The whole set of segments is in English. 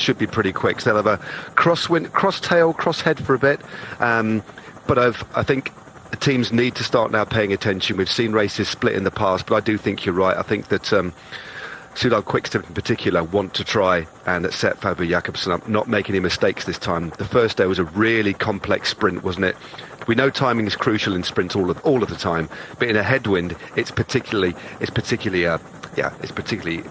should be pretty quick. So they'll have a cross-tail, cross-head for a bit. But I think the teams need to start now paying attention. We've seen races split in the past, but I do think you're right. I think that Soudal Quickstep in particular want to try and set Fabio Jakobsen up, not make any mistakes this time. The first day was a really complex sprint, wasn't it? We know timing is crucial in sprints all of the time, but in a headwind, it's particularly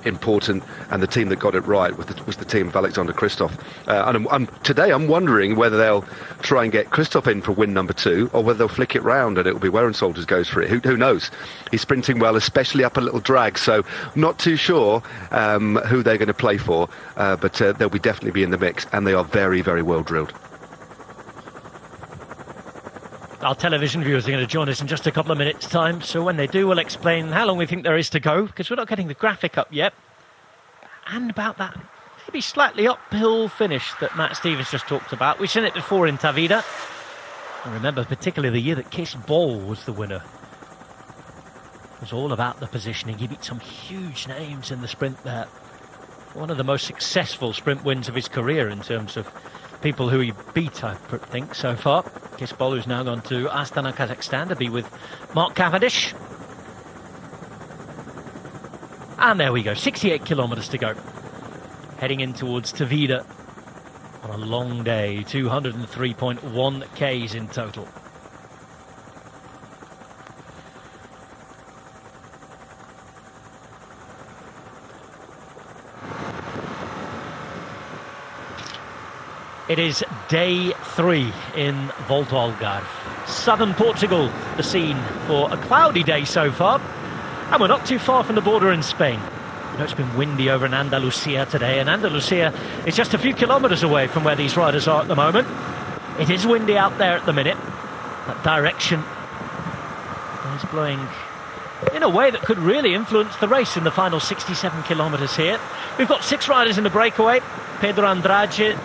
important. And the team that got it right was the team of Alexander Kristoff. Today, I'm wondering whether they'll try and get Kristoff in for win number 2, or whether they'll flick it round and it'll be Werensolters goes for it. Who knows? He's sprinting well, especially up a little drag. So not too sure who they're going to play for, but they'll definitely be in the mix, and they are very, very well drilled. Our television viewers are going to join us in just a couple of minutes' time, so when they do, we'll explain how long we think there is to go, because we're not getting the graphic up yet, and about that maybe slightly uphill finish that Matt Stevens just talked about. We've seen it before in Tavira. I remember particularly the year that Kees Bol was the winner. It was all about the positioning. He beat some huge names in the sprint there. One of the most successful sprint wins of his career in terms of people who he beat, I think, so far. Kees Bol, who's now gone to Astana, Kazakhstan, to be with Mark Cavendish. And there we go, 68 kilometres to go. Heading in towards Tavira on a long day, 203.1 Ks in total. It is day 3 in Volta Algarve. Southern Portugal, the scene for a cloudy day so far. And we're not too far from the border in Spain. You know, it's been windy over in Andalusia today, and Andalusia is just a few kilometres away from where these riders are at the moment. It is windy out there at the minute. That direction is blowing in a way that could really influence the race in the final 67 kilometres here. We've got 6 riders in the breakaway. Pedro Andrade,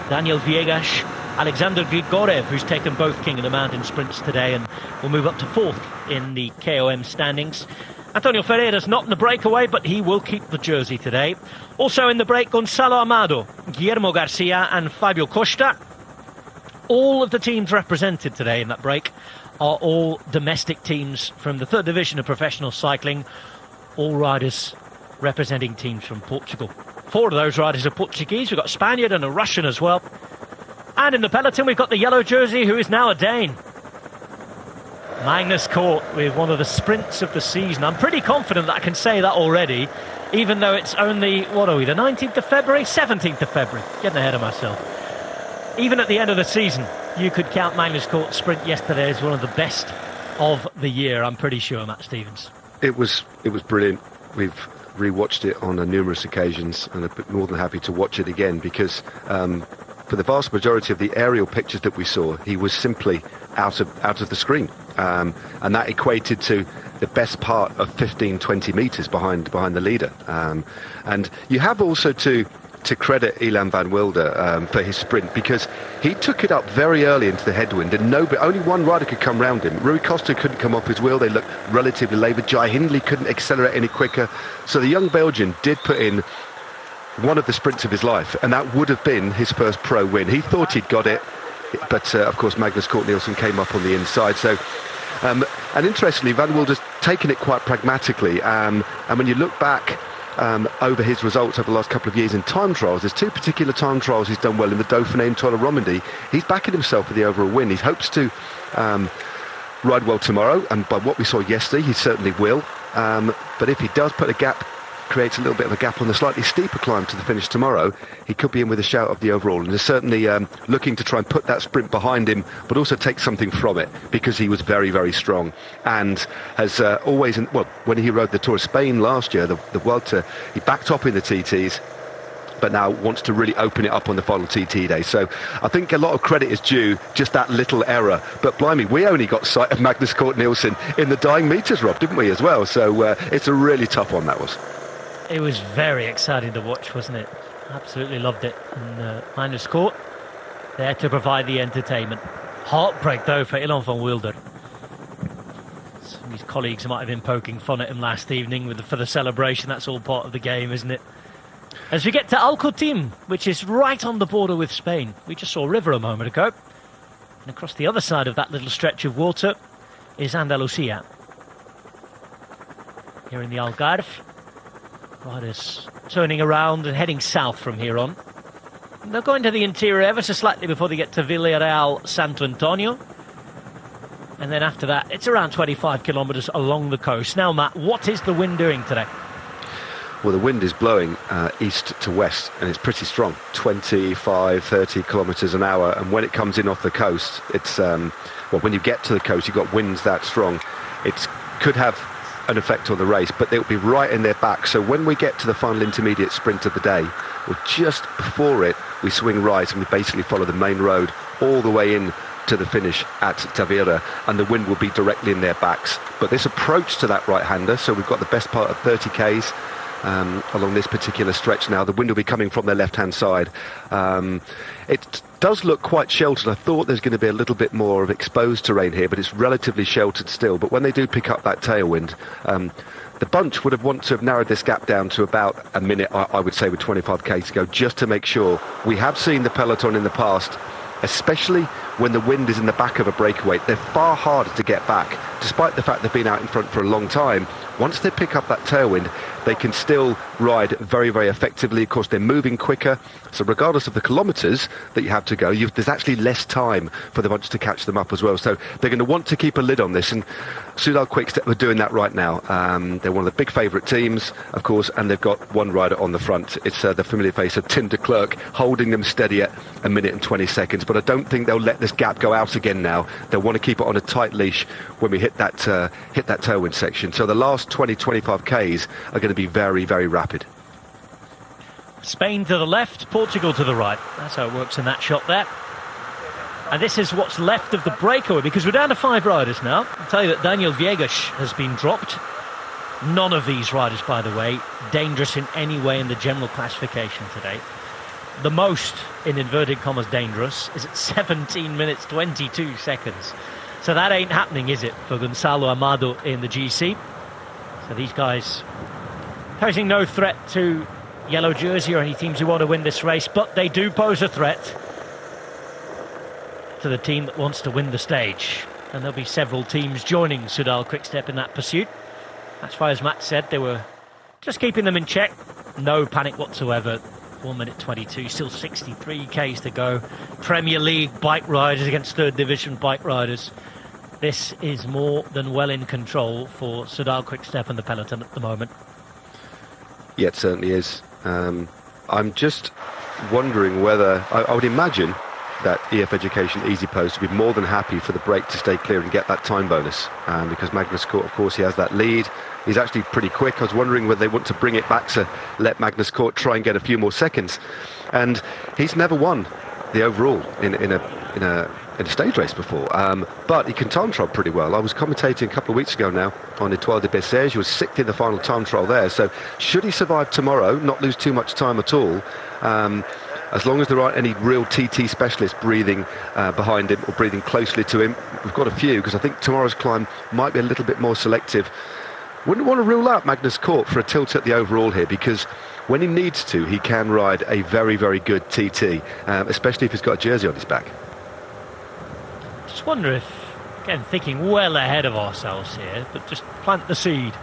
Daniel Viegas, Alexander Grigorev, who's taken both King of the Mountain sprints today and will move up to 4th in the KOM standings. Antonio Ferreira's not in the breakaway, but he will keep the jersey today. Also in the break, Gonzalo Amado, Guillermo Garcia and Fabio Costa. All of the teams represented today in that break are all domestic teams from the 3rd division of professional cycling. All riders representing teams from Portugal. 4 of those riders are Portuguese. We've got a Spaniard and a Russian as well. And in the peloton, we've got the yellow jersey, who is now a Dane. Magnus Cort with one of the sprints of the season. I'm pretty confident that I can say that already, even though it's only, what are we, the 19th of February? 17th of February. Getting ahead of myself. Even at the end of the season, you could count Magnus Cort's sprint yesterday as one of the best of the year, I'm pretty sure, Matt Stevens. It was brilliant. We've rewatched it on numerous occasions, and I'm more than happy to watch it again, because for the vast majority of the aerial pictures that we saw, he was simply out of the screen, and that equated to the best part of 15-20 metres behind the leader. And you have also to credit Ilan van Wilder for his sprint, because he took it up very early into the headwind, and only one rider could come round him. Rui Costa couldn't come off his wheel. They looked relatively laboured. Jai Hindley couldn't accelerate any quicker. So the young Belgian did put in one of the sprints of his life, and that would have been his first pro win. He thought he'd got it, but of course Magnus Cort Nielsen came up on the inside. So and interestingly, Van Wilder's taken it quite pragmatically, and when you look back over his results over the last couple of years in time trials, there's 2 particular time trials he's done well in: the Dauphiné and Tour de Romandie. He's backing himself for the overall win. He hopes to ride well tomorrow, and by what we saw yesterday, he certainly will. But if he does put a gap, creates a little bit of a gap on the slightly steeper climb to the finish tomorrow, he could be in with a shout of the overall, and is certainly looking to try and put that sprint behind him, but also take something from it, because he was very, very strong, and has always, when he rode the Tour of Spain last year, the Vuelta, he backed up in the TTs, but now wants to really open it up on the final TT day. So I think a lot of credit is due, just that little error. But blimey, we only got sight of Magnus Cort Nielsen in the dying meters, Rob, didn't we, as well? So it's a really tough one, that was. It was very exciting to watch, wasn't it? Absolutely loved it. And Magnus Cort there to provide the entertainment. Heartbreak, though, for Ilan van Wilder. Some of his colleagues might have been poking fun at him last evening for the celebration. That's all part of the game, isn't it? As we get to Alcotim, which is right on the border with Spain. We just saw a river a moment ago. And across the other side of that little stretch of water is Andalusia. Here in the Algarve, riders turning around and heading south from here on. They'll go into the interior ever so slightly before they get to Villarreal Santo Antonio. And then after that, it's around 25 kilometres along the coast. Now, Matt, what is the wind doing today? Well, the wind is blowing east to west, and it's pretty strong, 25, 30 kilometres an hour. And when it comes in off the coast, it's, well, when you get to the coast, you've got winds that strong. It could have an effect on the race, but they'll be right in their back. So when we get to the final intermediate sprint of the day, or just before it, we swing right and we basically follow the main road all the way in to the finish at Tavira, and the wind will be directly in their backs. But this approach to that right-hander, so we've got the best part of 30 k's along this particular stretch now. The wind will be coming from their left-hand side. It does look quite sheltered. I thought there's going to be a little bit more of exposed terrain here, but it's relatively sheltered still. But when they do pick up that tailwind, the bunch would have wanted to have narrowed this gap down to about a minute, I would say, with 25 k's to go, just to make sure. We have seen the peloton in the past, especially when the wind is in the back of a breakaway. They're far harder to get back, despite the fact they've been out in front for a long time. Once they pick up that tailwind, they can still ride very, very effectively. Of course, they're moving quicker, so regardless of the kilometres that you have to go, there's actually less time for the bunch to catch them up as well. So they're going to want to keep a lid on this, and Soudal Quick-Step are doing that right now. They're one of the big favourite teams, of course, and they've got one rider on the front. It's the familiar face of Tim de Klerk, holding them steady at a minute and 20 seconds. But I don't think they'll let this gap go out again now. They'll want to keep it on a tight leash when we hit that tailwind section. So the last 20-25 k's are going to be very, very rapid. Spain to the left, Portugal to the right. That's how it works in that shot there. And this is what's left of the breakaway, because we're down to 5 riders now. I'll tell you that Daniel Viegas has been dropped. None of these riders, by the way, dangerous in any way in the general classification today. The most, in inverted commas, dangerous is at 17 minutes 22 seconds. So that ain't happening, is it, for Gonçalo Amado in the GC? So these guys posing no threat to yellow jersey or any teams who want to win this race, but they do pose a threat to the team that wants to win the stage. And there'll be several teams joining Soudal Quick-Step in that pursuit. That's why, as Matt said, they were just keeping them in check. No panic whatsoever. 1 minute 22, still 63 k's to go. Premier League bike riders against third division bike riders. This is more than well in control for Soudal Quick-Step and the peloton at the moment. Yeah, it certainly is. I'm just wondering whether, I would imagine that EF Education Easy Post would be more than happy for the break to stay clear and get that time bonus, because Magnus Cort, of course, he has that lead. He's actually pretty quick. I was wondering whether they want to bring it back to let Magnus Cort try and get a few more seconds. And he's never won the overall in a stage race before, but he can time trial pretty well. I was commentating a couple of weeks ago now on Etoile de Bessèges. He was 6th in the final time trial there, so should he survive tomorrow, not lose too much time at all, as long as there aren't any real TT specialists breathing behind him or breathing closely to him. We've got a few, because I think tomorrow's climb might be a little bit more selective. Wouldn't want to rule out Magnus Cort for a tilt at the overall here, because when he needs to, he can ride a very, very good TT, especially if he's got a jersey on his back. Just wonder if, again, thinking well ahead of ourselves here, but just plant the seed.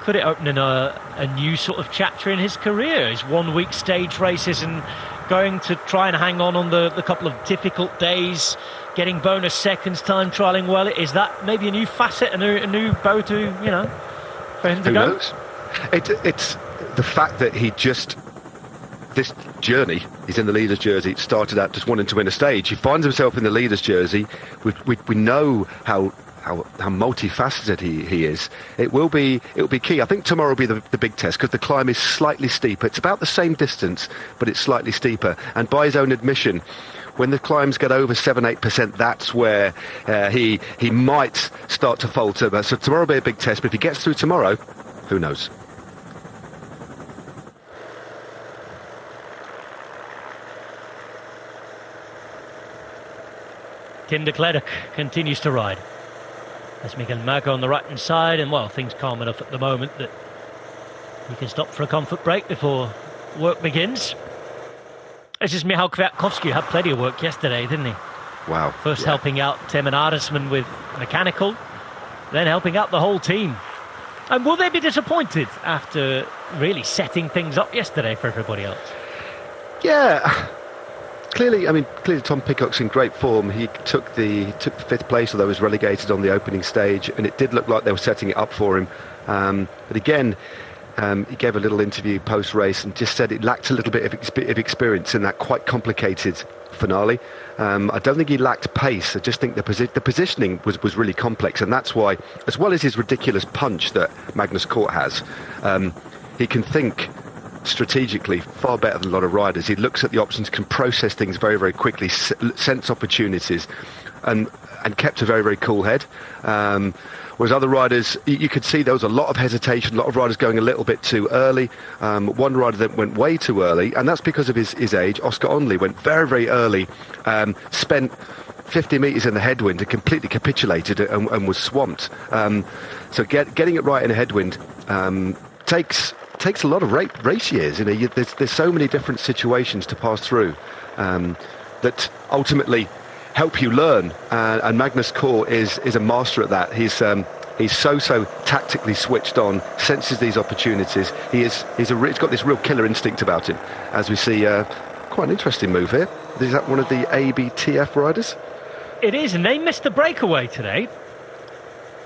Could it open in a new sort of chapter in his career? His 1 week stage races and going to try and hang on the couple of difficult days, getting bonus seconds, time trialling well. Is that maybe a new facet, a new bow to, you know, for him to Who go? knows? It's the fact that he just, this journey, he's in the leader's jersey, started out just wanting to win a stage. He finds himself in the leader's jersey. We know how multifaceted he is. It will be key. I think tomorrow will be the big test, because the climb is slightly steeper. It's about the same distance, but it's slightly steeper. And by his own admission, when the climbs get over 7-8%, that's where he might start to falter. But so tomorrow will be a big test. But if he gets through tomorrow, who knows? Tim de Klerk continues to ride. There's Miguel Marco on the right-hand side, and, well, things calm enough at the moment that he can stop for a comfort break before work begins. This is Michał Kwiatkowski, who had plenty of work yesterday, didn't he? Wow. First helping out Tim and Arisman with mechanical, then helping out the whole team. And will they be disappointed after really setting things up yesterday for everybody else? Yeah. Clearly Tom Pidcock's in great form. He took the 5th place, although he was relegated on the opening stage, and it did look like they were setting it up for him. But again, he gave a little interview post-race and just said it lacked a little bit of experience in that quite complicated finale. I don't think he lacked pace. I just think the positioning was really complex, and that's why, as well as his ridiculous punch that Magnus Cort has, he can think strategically far better than a lot of riders. He looks at the options, can process things very, very quickly, sense opportunities, and kept a very, very cool head. Whereas other riders, you could see there was a lot of hesitation, a lot of riders going a little bit too early. One rider that went way too early, and that's because of his age. Oscar Onley went very, very early, spent 50 metres in the headwind and completely capitulated and was swamped. So getting it right in a headwind takes a lot of race years. There's so many different situations to pass through that ultimately help you learn, and Magnus Cort is a master at that. He's so tactically switched on, senses these opportunities. He's got this real killer instinct about him, as we see. Quite an interesting move here. Is that one of the ABTF riders? It is, and they missed the breakaway today.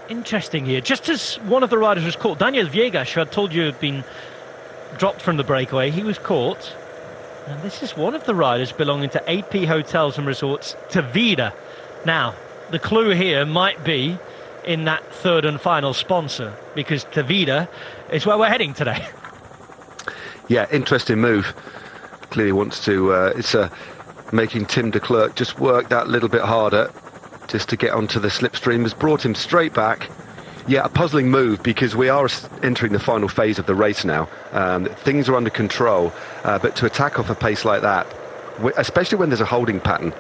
Interesting here. Just as one of the riders was caught, Daniel Viegas, who I told you had been dropped from the breakaway, he was caught. And this is one of the riders belonging to AP Hotels and Resorts, Tavida. Now, the clue here might be in that third and final sponsor, because Tavida is where we're heading today. Yeah, interesting move. Clearly wants to, making Tim de Klerk just work that little bit harder just to get onto the slipstream. Has brought him straight back. Yeah, a puzzling move, because we are entering the final phase of the race now. Things are under control, but to attack off a pace like that, especially when there's a holding pattern,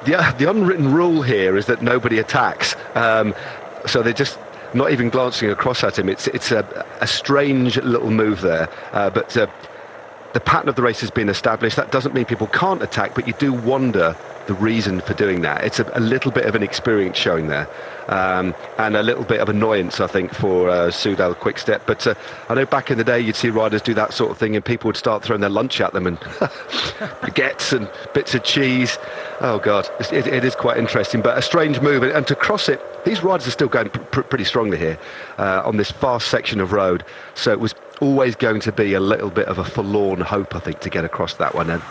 the unwritten rule here is that nobody attacks. So they're just not even glancing across at him. It's a strange little move there, but the pattern of the race has been established. That doesn't mean people can't attack, but you do wonder the reason for doing that. It's a little bit of an experience showing there, and a little bit of annoyance, I think, for Soudal Quickstep. But I know back in the day you'd see riders do that sort of thing and people would start throwing their lunch at them and baguettes and bits of cheese. Oh God, it is quite interesting, but a strange move. And to cross it, these riders are still going pretty strongly here on this fast section of road, so it was always going to be a little bit of a forlorn hope, I think, to get across that one. And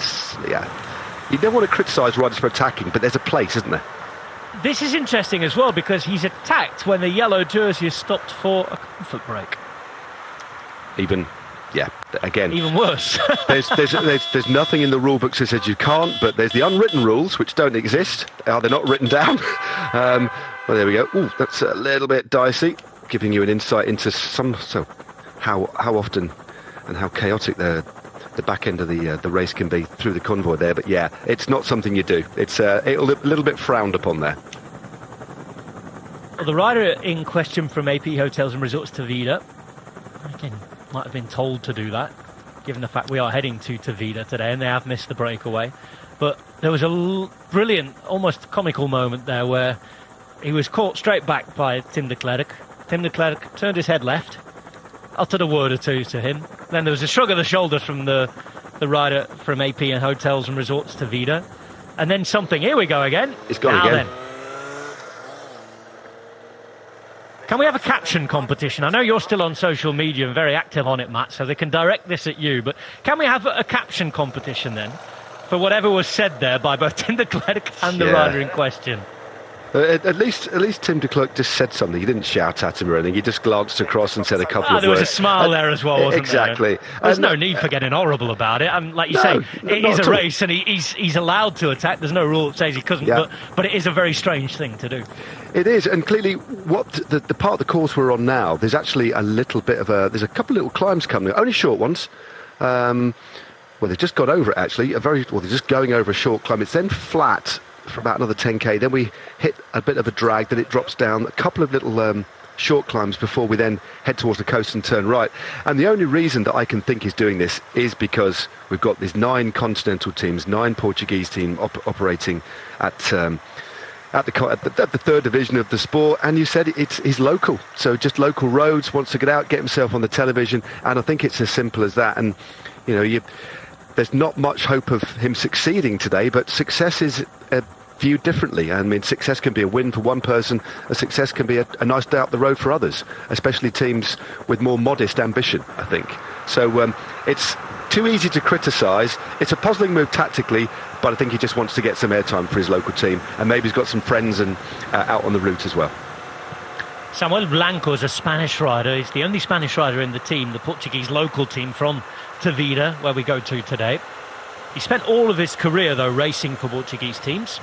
yeah, you don't want to criticise riders for attacking, but there's a place, isn't there? This is interesting as well, because he's attacked when the yellow jersey is stopped for a comfort break. Even worse. there's nothing in the rule books that says you can't, but there's the unwritten rules, which don't exist. They're not written down. Well, there we go. Ooh, that's a little bit dicey, giving you an insight into how often and how chaotic the back end of the race can be through the convoy there. But yeah, it's not something you do. It's a little bit frowned upon there. Well, the rider in question from AP Hotels and Resorts, Tavida, again, might have been told to do that, given the fact we are heading to Tavida today and they have missed the breakaway. But there was a brilliant, almost comical moment there where he was caught straight back by Tim de Klerk. Tim de Klerk turned his head left, uttered a word or two to him. Then there was a shrug of the shoulders from the rider from AP and Hotels and Resorts, Tavida. And then something. Here we go again. It's gone again. Then. Can we have a caption competition? I know you're still on social media and very active on it, Matt, so they can direct this at you. But can we have a caption competition then for whatever was said there by both Tim de Klerk and the rider in question? At least Tim de Klerk just said something. He didn't shout at him or anything. He just glanced across and said a couple of words. There was a smile there as well, wasn't exactly. there? There's no need for getting horrible about it. Like you say, it is a race and he's allowed to attack. There's no rule that says he couldn't, but it is a very strange thing to do. It is, and clearly what the part of the course we're on now, there's actually a little bit of there's a couple of little climbs coming, only short ones. Well, they've just got over it actually. They're just going over a short climb. It's then flat for about another 10k, then we hit a bit of a drag, then it drops down, a couple of little short climbs before we then head towards the coast and turn right. And the only reason that I can think he's doing this is because we've got these 9 continental teams, 9 Portuguese teams operating at the third division of the sport, and you said he's local, so just local roads, wants to get out, get himself on the television, and I think it's as simple as that. And there's not much hope of him succeeding today, but success is viewed differently. I mean, success can be a win for one person, a success can be a nice day up the road for others, especially teams with more modest ambition, I think. So it's too easy to criticise. It's a puzzling move tactically, but I think he just wants to get some airtime for his local team, and maybe he's got some friends and out on the route as well. Samuel Blanco is a Spanish rider. He's the only Spanish rider in the team, the Portuguese local team from Tavira, where we go to today. He spent all of his career, though, racing for Portuguese teams.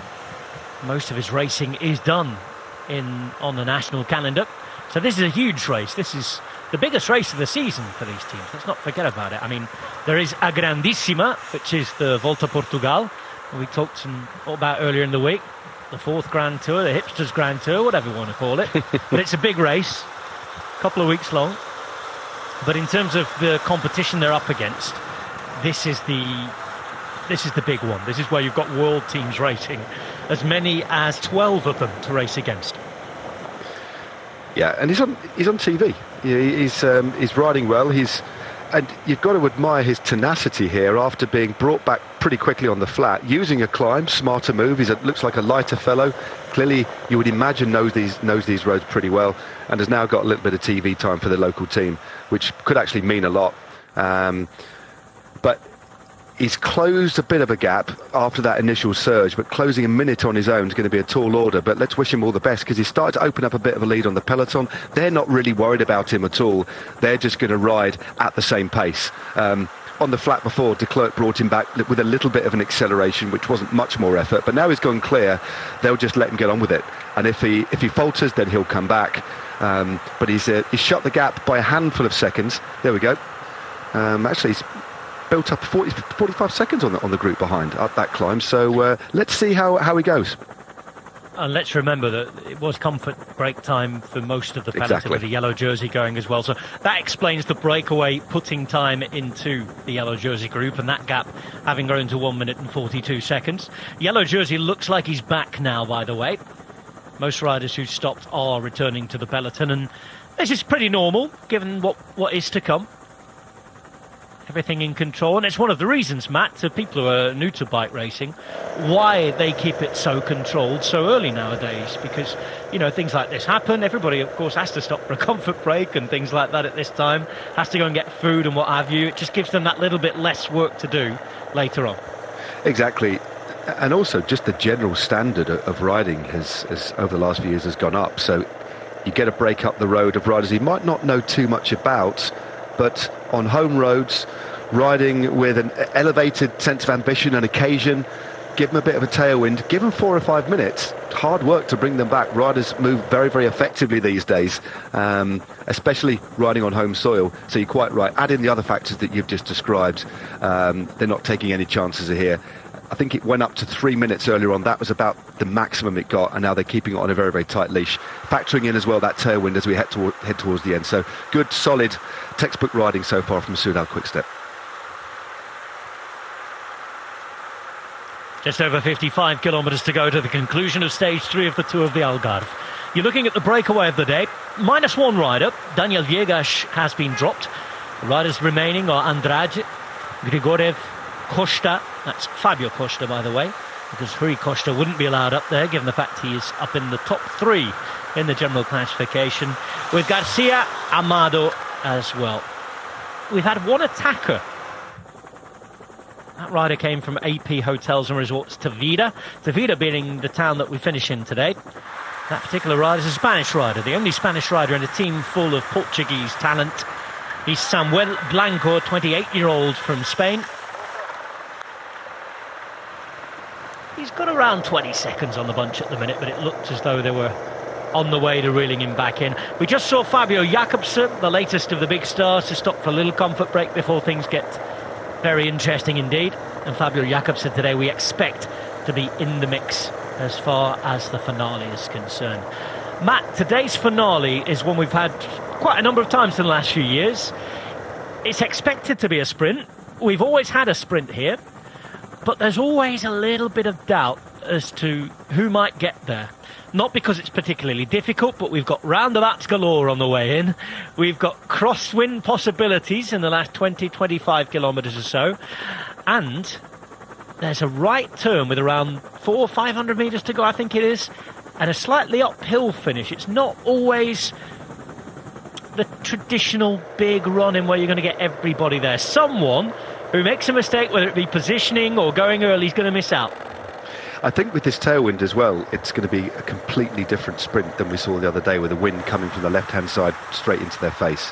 Most of his racing is done on the national calendar. So this is a huge race. This is the biggest race of the season for these teams. Let's not forget about it. I mean, there is a Grandíssima, which is the Volta Portugal, we talked about earlier in the week. The 4th Grand Tour, the Hipsters Grand Tour, whatever you want to call it. But it's a big race, a couple of weeks long. But in terms of the competition they're up against, this is the big one. This is where you've got world teams racing, as many as 12 of them to race against. Yeah, and he's on TV. He's riding well. And you've got to admire his tenacity here after being brought back pretty quickly on the flat, using a climb, smarter move. Looks like a lighter fellow. Clearly, you would imagine knows these roads pretty well, and has now got a little bit of TV time for the local team, which could actually mean a lot. But he's closed a bit of a gap after that initial surge, but closing a minute on his own is going to be a tall order. But let's wish him all the best, because he's started to open up a bit of a lead on the peloton. They're not really worried about him at all. They're just going to ride at the same pace. On the flat before, de Klerk brought him back with a little bit of an acceleration, which wasn't much more effort. But now he's gone clear, they'll just let him get on with it. And if he falters, then he'll come back. But he's shut the gap by a handful of seconds. There we go. Actually, he's built up 45 seconds on the group behind up that climb. So let's see how he goes. And let's remember that it was comfort break time for most of the peloton, with the yellow jersey going as well. So that explains the breakaway putting time into the yellow jersey group, and that gap having grown to 1 minute and 42 seconds. Yellow jersey looks like he's back now, by the way. Most riders who stopped are returning to the peloton, and this is pretty normal given what is to come. Everything in control, and it's one of the reasons, Matt, to people who are new to bike racing, why they keep it so controlled so early nowadays, because things like this happen. Everybody, of course, has to stop for a comfort break and things like that at this time, has to go and get food and what have you. It just gives them that little bit less work to do later on. Exactly. And also just the general standard of riding has over the last few years has gone up, so you get a break up the road of riders you might not know too much about, but on home roads, riding with an elevated sense of ambition and occasion, give them a bit of a tailwind, give them 4 or 5 minutes. Hard work to bring them back. Riders move very, very effectively these days, especially riding on home soil. So you're quite right. Add in the other factors that you've just described. They're not taking any chances here. I think it went up to 3 minutes earlier on. That was about the maximum it got, and now they're keeping it on a very, very tight leash. Factoring in as well that tailwind as we head towards the end. So good, solid, textbook riding so far from Soudal Quickstep. Just over 55 kilometres to go to the conclusion of stage 3 of the Tour of the Algarve. You're looking at the breakaway of the day. -1 rider, Daniel Viegas, has been dropped. The riders remaining are Andrade, Grigorev, Costa. That's Fabio Costa, by the way, because Rui Costa wouldn't be allowed up there, given the fact he is up in the top 3 in the general classification, with Garcia Amado as well. We've had one attacker. That rider came from AP Hotels and Resorts Tavira. Tavira being the town that we finish in today. That particular rider is a Spanish rider, the only Spanish rider in a team full of Portuguese talent. He's Samuel Blanco, 28-year-old from Spain. He's got around 20 seconds on the bunch at the minute, but it looked as though they were on the way to reeling him back in. We just saw Fabio Jakobsen, the latest of the big stars, to stop for a little comfort break before things get very interesting indeed. And Fabio Jakobsen today we expect to be in the mix as far as the finale is concerned. Matt, today's finale is one we've had quite a number of times in the last few years. It's expected to be a sprint. We've always had a sprint here, but there's always a little bit of doubt as to who might get there. Not because it's particularly difficult, but we've got roundabouts galore on the way in. We've got crosswind possibilities in the last 20-25 kilometres or so. And there's a right turn with around 400 or 500 metres to go, I think it is, and a slightly uphill finish. It's not always the traditional big run-in where you're going to get everybody there. Someone who makes a mistake, whether it be positioning or going early, is going to miss out. I think with this tailwind as well, it's going to be a completely different sprint than we saw the other day, with the wind coming from the left-hand side straight into their face.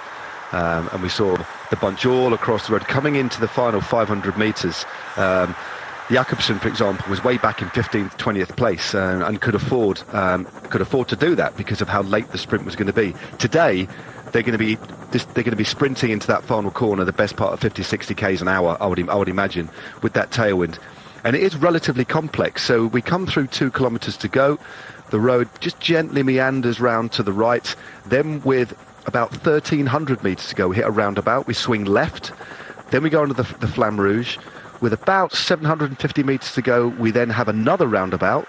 And we saw the bunch all across the road coming into the final 500 metres. Jakobsen, for example, was way back in 15th, 20th place and could afford to do that because of how late the sprint was going to be. Today, they're going to be sprinting into that final corner the best part of 50-60 k's an hour, I would imagine, with that tailwind. And it is relatively complex. So we come through 2 kilometres to go. The road just gently meanders round to the right. Then with about 1,300 metres to go, we hit a roundabout. We swing left. Then we go under the Flamme Rouge. With about 750 metres to go, we then have another roundabout,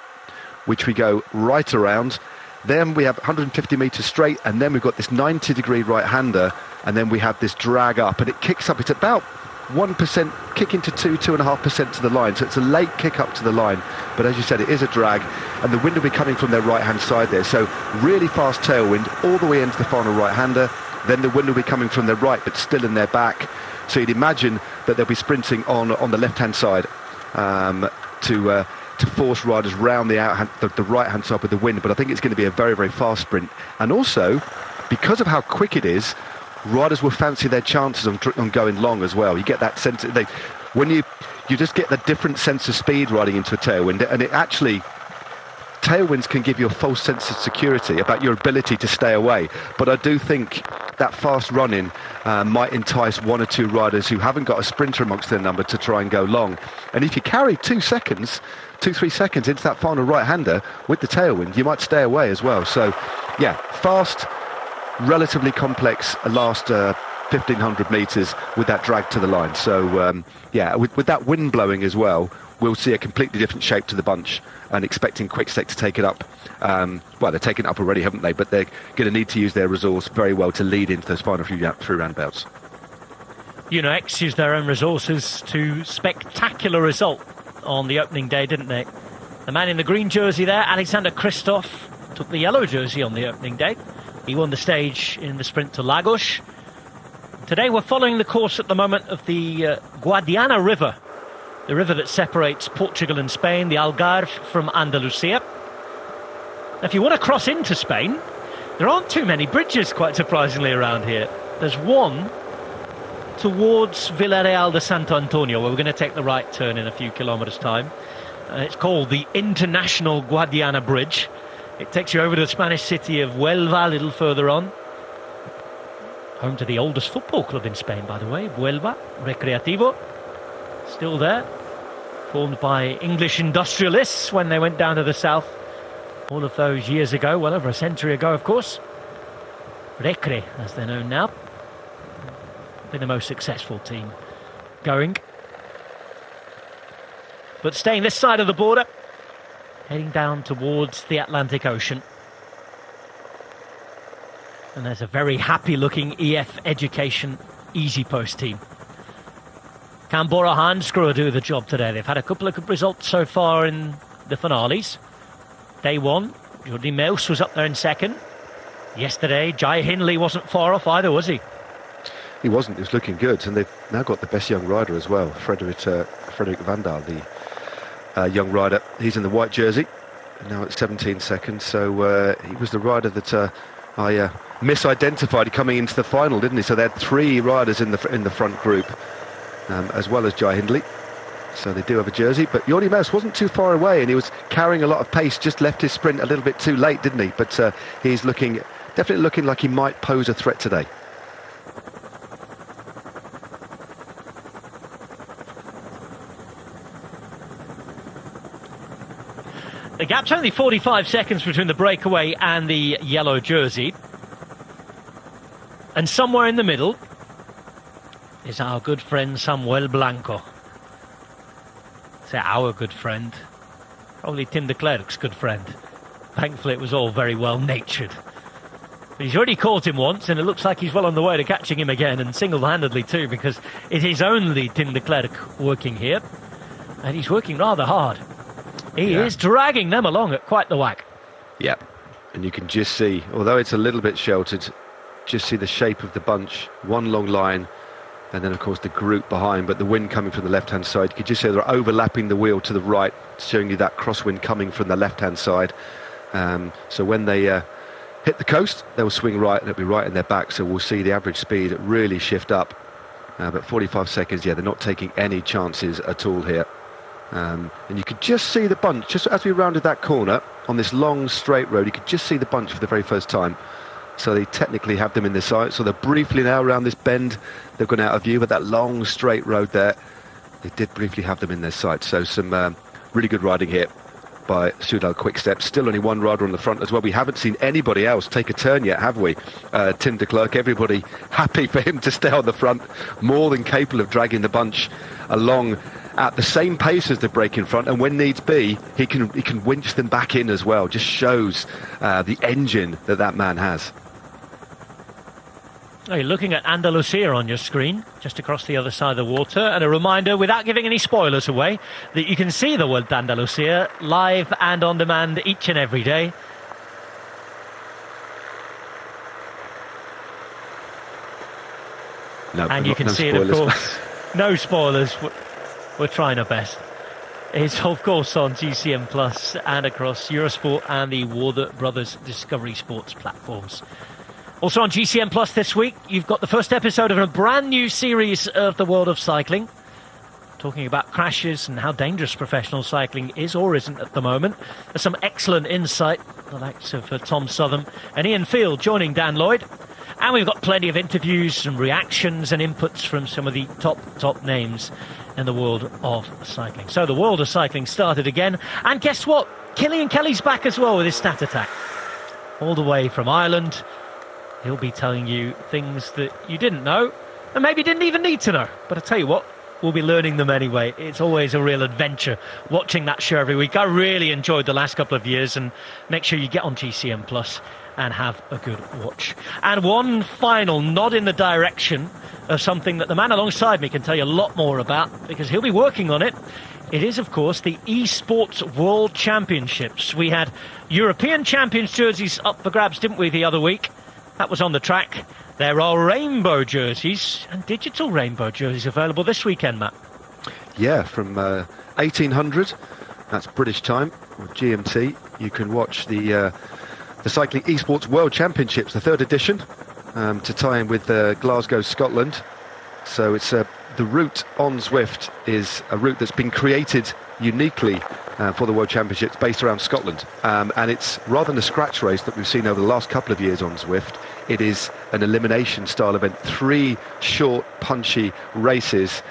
which we go right around. Then we have 150 metres straight, and then we've got this 90-degree right-hander, and then we have this drag up, and it kicks up. It's about 1% kick into 2.5% to the line, so it's a late kick up to the line, but as you said, it is a drag, and the wind will be coming from their right-hand side there, so really fast tailwind all the way into the final right-hander. Then the wind will be coming from their right, but still in their back. So you'd imagine that they'll be sprinting on the left-hand side to force riders round the right-hand side with the wind. But I think it's going to be a very, very fast sprint. And also, because of how quick it is, riders will fancy their chances on going long as well. You get that sense. When you just get the different sense of speed riding into a tailwind, and it actually... Tailwinds can give you a false sense of security about your ability to stay away, but I do think that fast running might entice 1 or 2 riders who haven't got a sprinter amongst their number to try and go long. And if you carry 2-3 seconds into that final right-hander with the tailwind, you might stay away as well. So yeah, fast, relatively complex last 1,500 metres with that drag to the line. So yeah, with that wind blowing as well, we'll see a completely different shape to the bunch, and expecting Quick-Step to take it up. Well, they're taking it up already, haven't they? But they're going to need to use their resource very well to lead into those final few roundabouts. X used their own resources to spectacular result on the opening day, didn't they? The man in the green jersey there, Alexander Kristoff, took the yellow jersey on the opening day. He won the stage in the sprint to Lagos. Today we're following the course at the moment of the Guadiana River, the river that separates Portugal and Spain, the Algarve from Andalusia. If you want to cross into Spain, there aren't too many bridges, quite surprisingly, around here. There's one towards Villarreal de Santo Antonio, where we're going to take the right turn in a few kilometres' time. It's called the International Guadiana Bridge. It takes you over to the Spanish city of Huelva a little further on. Home to the oldest football club in Spain, by the way, Huelva Recreativo. Still there. Formed by English industrialists when they went down to the south all of those years ago, well over a century ago, of course. Recre, as they're known now. Been the most successful team going. But staying this side of the border, heading down towards the Atlantic Ocean. And there's a very happy-looking EF Education Easy Post team. Can Bora Hansgrohe do the job today? They've had a couple of good results so far in the finales. Day 1, Jordi Meus was up there in second. Yesterday, Jai Hindley wasn't far off either, was he? He wasn't. He was looking good. And they've now got the best young rider as well, Frederik Vandal, the young rider. He's in the white jersey, now at 17 seconds. So he was the rider that I misidentified coming into the final, didn't he? So they had 3 riders in the front group. As well as Jai Hindley. So they do have a jersey, but Jordi Meus wasn't too far away, and he was carrying a lot of pace, just left his sprint a little bit too late, didn't he? But he's definitely looking like he might pose a threat today. The gap's only 45 seconds between the breakaway and the yellow jersey. And somewhere in the middle is our good friend Samuel Blanco. Say our good friend. Probably Tim de Klerk's good friend. Thankfully it was all very well-natured. But he's already caught him once, and it looks like he's well on the way to catching him again, and single-handedly too, because it is only Tim de Klerk working here. And he's working rather hard. He is dragging them along at quite the whack. Yeah, and you can just see, although it's a little bit sheltered, just see the shape of the bunch, one long line, and then of course the group behind, but the wind coming from the left-hand side. You can just see they're overlapping the wheel to the right, showing you that crosswind coming from the left-hand side. So when they hit the coast, they'll swing right and it'll be right in their back, so we'll see the average speed really shift up. But 45 seconds, yeah, they're not taking any chances at all here. And you could just see the bunch, just as we rounded that corner on this long straight road, you could just see the bunch for the very first time. So they technically have them in their sight. So they're briefly now around this bend, they've gone out of view, but that long straight road there, they did briefly have them in their sight. So some really good riding here by Soudal Quickstep. Still only one rider on the front as well. We haven't seen anybody else take a turn yet, have we? Tim de Klerk, everybody happy for him to stay on the front, more than capable of dragging the bunch along at the same pace as the break in front, and when needs be, he can winch them back in as well. Just shows the engine that man has. Oh, you're looking at Andalusia on your screen, just across the other side of the water, and a reminder, without giving any spoilers away, that you can see the Vuelta Andalusia live and on demand each and every day. No, and you can see it, of course. No spoilers. We're trying our best. It's of course on GCN Plus and across Eurosport and the Warner Brothers Discovery Sports platforms. Also on GCN Plus this week, you've got the first episode of a brand new series of the world of cycling, talking about crashes and how dangerous professional cycling is or isn't at the moment. There's some excellent insight, the likes of Tom Southern and Ian Field joining Dan Lloyd. And we've got plenty of interviews and reactions and inputs from some of the top names in the world of cycling. So the world of cycling started again. And guess what? Killian Kelly's back as well with his stat attack. All the way from Ireland. He'll be telling you things that you didn't know and maybe didn't even need to know. But I tell you what, we'll be learning them anyway. It's always a real adventure watching that show every week. I really enjoyed the last couple of years, and make sure you get on GCN Plus and have a good watch. And one final nod in the direction of something that the man alongside me can tell you a lot more about, because he'll be working on it. It is, of course, the Esports World Championships. We had European Champions jerseys up for grabs, didn't we, the other week? That was on the track. There are rainbow jerseys and digital rainbow jerseys available this weekend, Matt. Yeah, from 1800, that's British time, or GMT, you can watch the Cycling Esports World Championships, the third edition, to tie in with Glasgow, Scotland. So it's the route on Zwift is a route that's been created uniquely for the World Championships, based around Scotland. And it's rather than a scratch race that we've seen over the last couple of years on Zwift, it is an elimination style event, 3 short, punchy races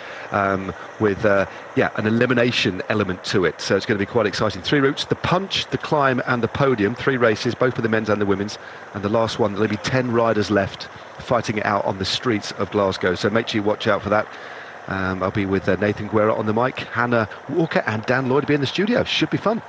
with an elimination element to it. So it's going to be quite exciting. 3 routes: the punch, the climb and the podium. 3 races, both for the men's and the women's. And the last one, there'll be 10 riders left fighting it out on the streets of Glasgow. So make sure you watch out for that. I'll be with Nathan Guerra on the mic, Hannah Walker and Dan Lloyd will be in the studio. Should be fun.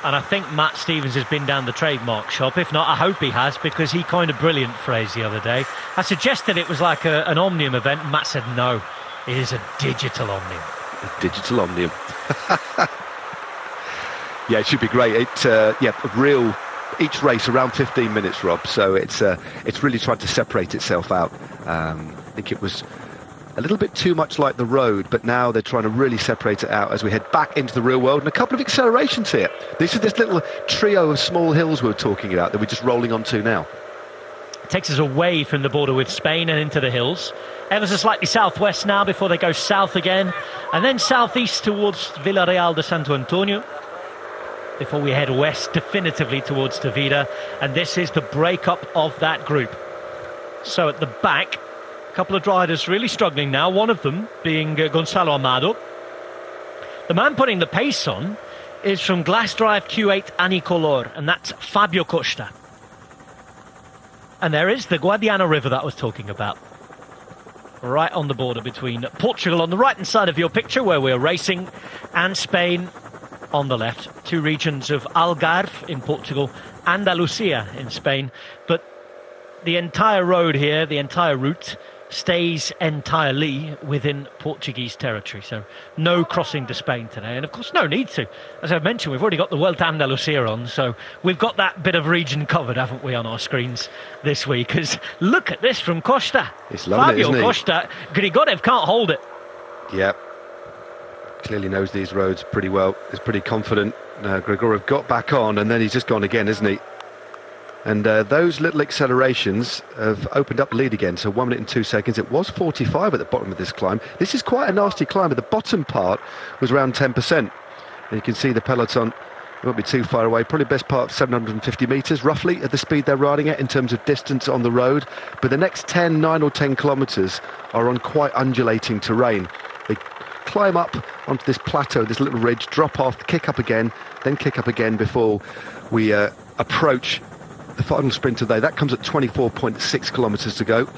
And I think Matt Stevens has been down the trademark shop. If not, I hope he has, because he coined a brilliant phrase the other day. I suggested it was like an Omnium event, and Matt said no, it is a digital Omnium. A digital Omnium. Yeah, it should be great. Real. Each race around 15 minutes, Rob. So it's really tried to separate itself out. I think it was a little bit too much like the road, but now they're trying to really separate it out as we head back into the real world, and a couple of accelerations here. This is this little trio of small hills we're talking about that we're just rolling onto now. It takes us away from the border with Spain and into the hills. Ever so slightly southwest now before they go south again, and then southeast towards Villarreal de Santo Antonio, before we head west definitively towards Tavira. And this is the breakup of that group. So at the back, a couple of riders really struggling now, one of them being Gonzalo Amado. The man putting the pace on is from Glass Drive Q8 Anicolor, and that's Fabio Costa. And there is the Guadiana River that I was talking about, right on the border between Portugal on the right-hand side of your picture, where we're racing, and Spain on the left. Two regions of Algarve in Portugal, Andalusia in Spain. But the entire road here, the entire route, stays entirely within Portuguese territory, so no crossing to Spain today, and of course no need to. As I've mentioned, we've already got the VOLTA Andalusia on, so we've got that bit of region covered, haven't we, on our screens this week? Because look at this from Costa. It's lovely, Fabio Costa. Grigorev can't hold it. Yeah, clearly knows these roads pretty well, is pretty confident. Grigorev got back on, and then he's just gone again, isn't he? And those little accelerations have opened up the lead again. So 1 minute and 2 seconds. It was 45 at the bottom of this climb. This is quite a nasty climb, but the bottom part was around 10%. And you can see the peloton won't be too far away. Probably best part of 750 metres, roughly, at the speed they're riding at in terms of distance on the road. But the next 9 or 10 kilometres are on quite undulating terrain. They climb up onto this plateau, this little ridge, drop off, kick up again, then kick up again before we approach the final sprint today. That comes at 24.6 kilometres to go,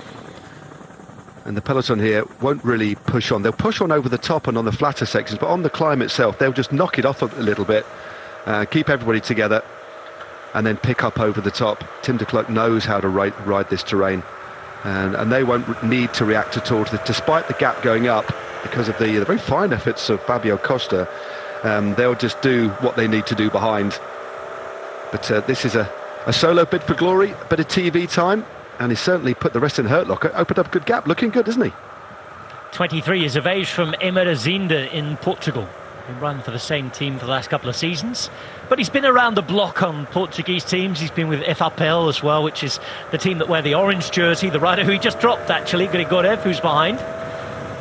and the peloton here won't really push on. They'll push on over the top and on the flatter sections, but on the climb itself they'll just knock it off a little bit, keep everybody together, and then pick up over the top. Tim de Klerk knows how to ride this terrain, and they won't need to react at all, despite the gap going up because of the very fine efforts of Fabio Costa. They'll just do what they need to do behind. But this is a solo bid for glory, a bit of TV time, and he's certainly put the rest in hurt locker. Opened up a good gap, looking good, isn't he? 23 years of age from Mera in Portugal. He ran for the same team for the last couple of seasons, but he's been around the block on Portuguese teams. He's been with FAPL as well, which is the team that wear the orange jersey. The rider who he just dropped, actually, Grigorev, who's behind.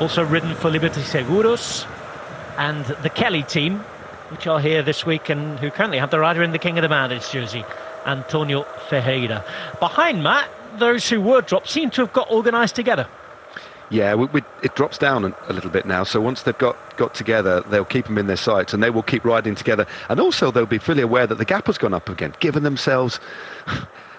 Also ridden for Liberty Seguros, and the Kelly team, which are here this week and who currently have the rider in the King of the Mountains jersey, Antonio Ferreira. Behind Matt, those who were dropped seem to have got organised together. Yeah, it drops down a little bit now, so once they've got together, they'll keep them in their sights, and they will keep riding together. And also they'll be fully aware that the gap has gone up again, giving themselves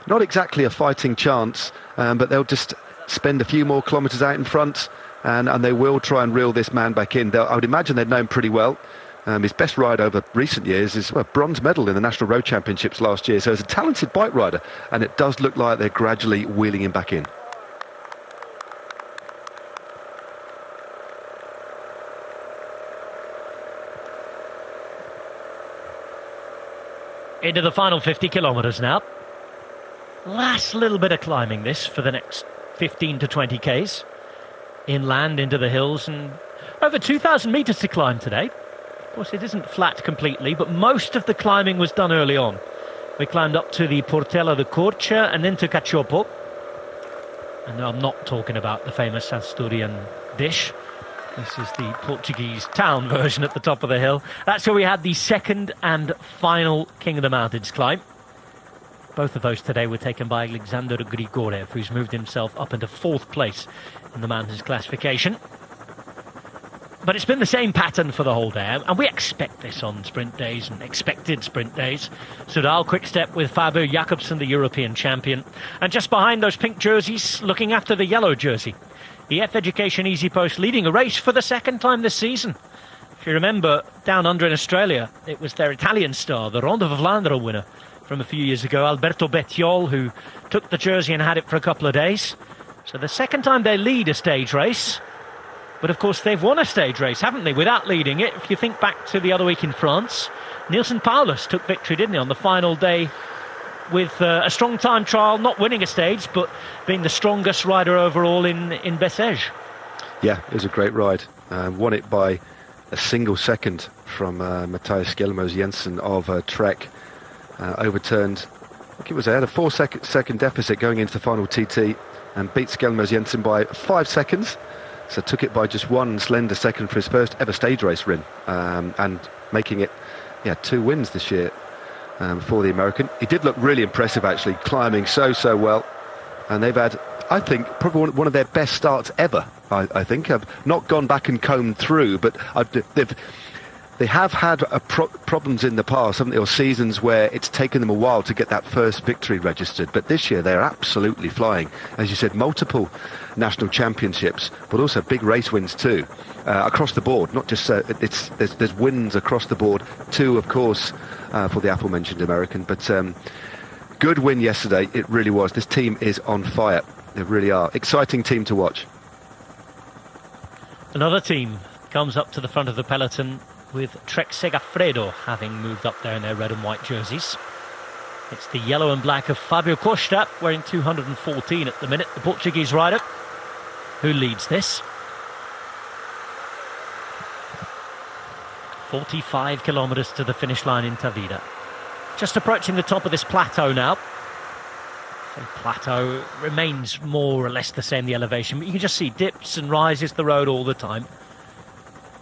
not exactly a fighting chance, but they'll just spend a few more kilometres out in front, and they will try and reel this man back in. I would imagine they'd know him pretty well. His best ride over recent years is a bronze medal in the National Road Championships last year. So he's a talented bike rider, and it does look like they're gradually wheeling him back in. Into the final 50 kilometres now. Last little bit of climbing this for the next 15 to 20 Ks. Inland into the hills, and over 2,000 metres to climb today. Of course, it isn't flat completely, but most of the climbing was done early on. We climbed up to the Portela de Corcha and then to Cachopo. And I'm not talking about the famous Asturian dish. This is the Portuguese town version at the top of the hill. That's where we had the second and final King of the Mountains climb. Both of those today were taken by Alexander Grigorev, who's moved himself up into 4th place in the mountains classification. But it's been the same pattern for the whole day, and we expect this on sprint days and expected sprint days. Soudal quick step with Fabio Jakobsen, the European champion. And just behind those pink jerseys, looking after the yellow jersey, EF Education Easy Post leading a race for the second time this season. If you remember, down under in Australia, it was their Italian star, the Ronde of Vlaanderen winner from a few years ago, Alberto Bettiol, who took the jersey and had it for a couple of days. So the second time they lead a stage race. But of course they've won a stage race, haven't they, without leading it. If you think back to the other week in France, Nielsen Paulus took victory, didn't he, on the final day with a strong time trial, not winning a stage, but being the strongest rider overall in Bessèges. Yeah, it was a great ride. Won it by a single second from Matthias Gelmos Jensen of Trek. Overturned, I think it was, they had a 4-second deficit going into the final TT, and beat Gelmos Jensen by 5 seconds. So took it by just 1 slender second for his first ever stage race win, and making it 2 wins this year for the American. He did look really impressive, actually, climbing so well, and they've had, I think, probably one of their best starts ever. I think I've not gone back and combed through, but They have had problems in the past, haven't they, or seasons where it's taken them a while to get that first victory registered. But this year they're absolutely flying. As you said, multiple national championships, but also big race wins too, across the board. Not just there's wins across the board. 2, of course, for the aforementioned American. But good win yesterday. It really was. This team is on fire. They really are. Exciting team to watch. Another team comes up to the front of the peloton, with Trek Segafredo having moved up there in their red and white jerseys. It's the yellow and black of Fabio Costa, wearing 214 at the minute, the Portuguese rider, who leads this. 45 kilometres to the finish line in Tavira. Just approaching the top of this plateau now. The plateau remains more or less the same, the elevation, but you can just see dips and rises the road all the time.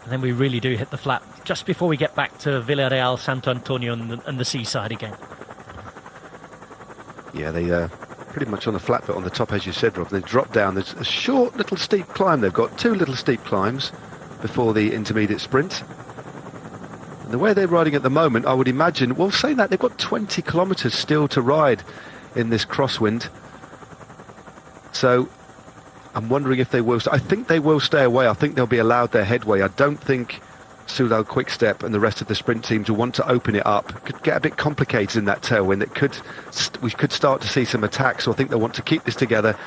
And then we really do hit the flat just before we get back to Villarreal, Santo Antonio and the seaside again. Yeah, they pretty much on the flat bit on the top, as you said, Rob. They drop down. There's a short little steep climb. They've got 2 little steep climbs before the intermediate sprint. And the way they're riding at the moment, I would imagine, well, saying that, they've got 20 kilometres still to ride in this crosswind. So I'm wondering if they will. I think they will stay away. I think they'll be allowed their headway. I don't think Soudal Quickstep and the rest of the sprint teams will want to open it up. It could get a bit complicated in that tailwind. We could start to see some attacks. So I think they'll want to keep this together.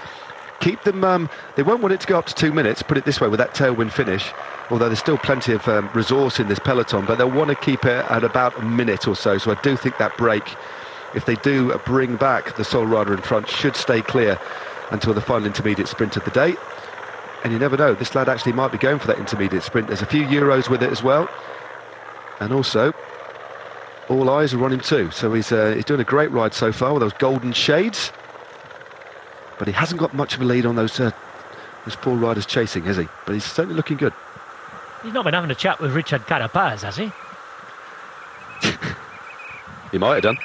Keep them. They won't want it to go up to 2 minutes. Put it this way, with that tailwind finish. Although there's still plenty of resource in this peloton, but they'll want to keep it at about a minute or so. So I do think that break, if they do bring back the sole rider in front, should stay clear until the final intermediate sprint of the day. And you never know, this lad actually might be going for that intermediate sprint. There's a few Euros with it as well, and also all eyes are on him too. So he's doing a great ride so far with those golden shades, but he hasn't got much of a lead on those 4 riders chasing, has he? But he's certainly looking good. He's not been having a chat with Richard Carapaz, has he? He might have done.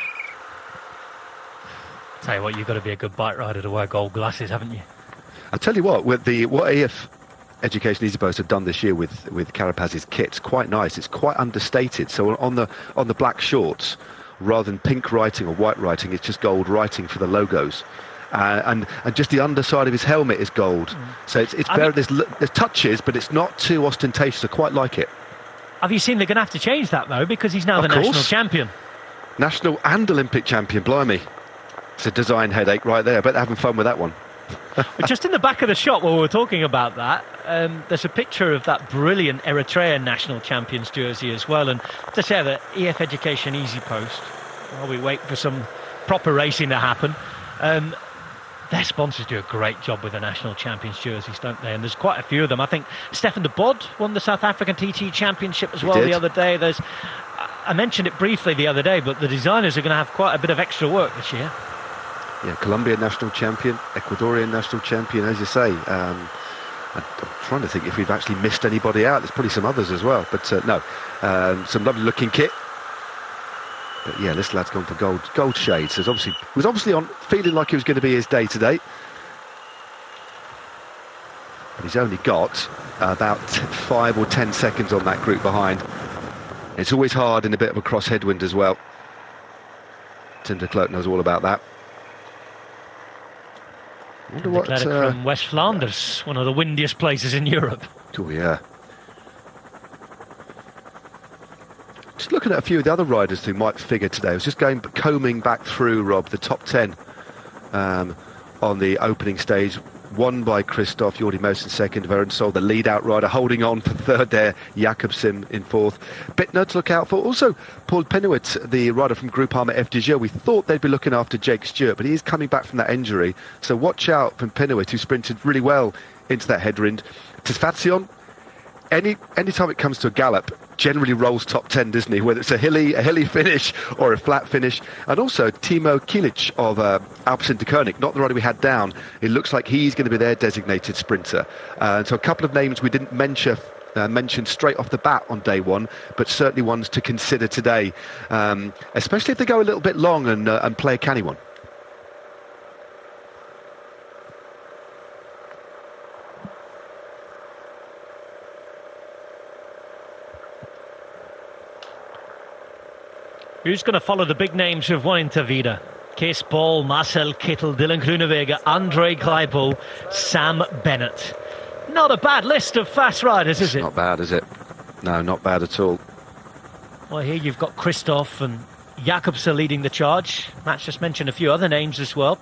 Tell you what, you've got to be a good bike rider to wear gold glasses, haven't you? I'll tell you what, with what EF Education Easy Post have done this year with Carapaz's kit, it's quite nice. It's quite understated. So on the black shorts, rather than pink writing or white writing, it's just gold writing for the logos. And just the underside of his helmet is gold. So it's very, there's touches, but it's not too ostentatious. I quite like it. Have you seen they're going to have to change that, though, because he's now the national champion? National and Olympic champion, blimey. It's a design headache right there. I bet they're having fun with that one. Just in the back of the shot, while we were talking about that, there's a picture of that brilliant Eritrea national champions jersey as well. And to say that EF Education Easy Post, while we wait for some proper racing to happen, their sponsors do a great job with the national champions jerseys, don't they? And there's quite a few of them. I think Stefan de Bod won the South African TT Championship as well the other day. I mentioned it briefly the other day, but the designers are going to have quite a bit of extra work this year. Yeah, Colombian national champion, Ecuadorian national champion, as you say. I'm trying to think if we've actually missed anybody out. There's probably some others as well, but no. Some lovely looking kit. But yeah, this lad's gone for gold shades. He was obviously on, feeling like it was going to be his day today. But he's only got about 5 or 10 seconds on that group behind. It's always hard in a bit of a cross headwind as well. Tim de Klerk knows all about that. De Klerk from West Flanders, one of the windiest places in Europe. Oh yeah. Just looking at a few of the other riders who might figure today. I was just combing back through, Rob, the top 10 on the opening stage. Won by Christoph, Jordi Moos second, Verensol, the lead-out rider, holding on for third there, Jakobsen in fourth. Bittner to look out for. Also, Paul Pennewitt, the rider from Groupama FDJ. We thought they'd be looking after Jake Stewart, but he is coming back from that injury. So watch out from Pennewitt, who sprinted really well into that headwind. Tisfatsion, anytime it comes to a gallop, generally rolls top 10, doesn't he? Whether it's a hilly finish or a flat finish. And also Timo Kilic of Alpecin de Koenig, not the rider we had down. It looks like he's going to be their designated sprinter. So a couple of names we didn't mention straight off the bat on day one, but certainly ones to consider today, especially if they go a little bit long and play a canny one. Who's going to follow the big names who've won in Tavira? Kees Bol, Marcel Kittel, Dylan Groenewegen, Andre Kleipel, Sam Bennett. Not a bad list of fast riders, is it? Not bad, is it? No, not bad at all. Well, here you've got Christoph and Jakobsen leading the charge. Matt's just mentioned a few other names as well.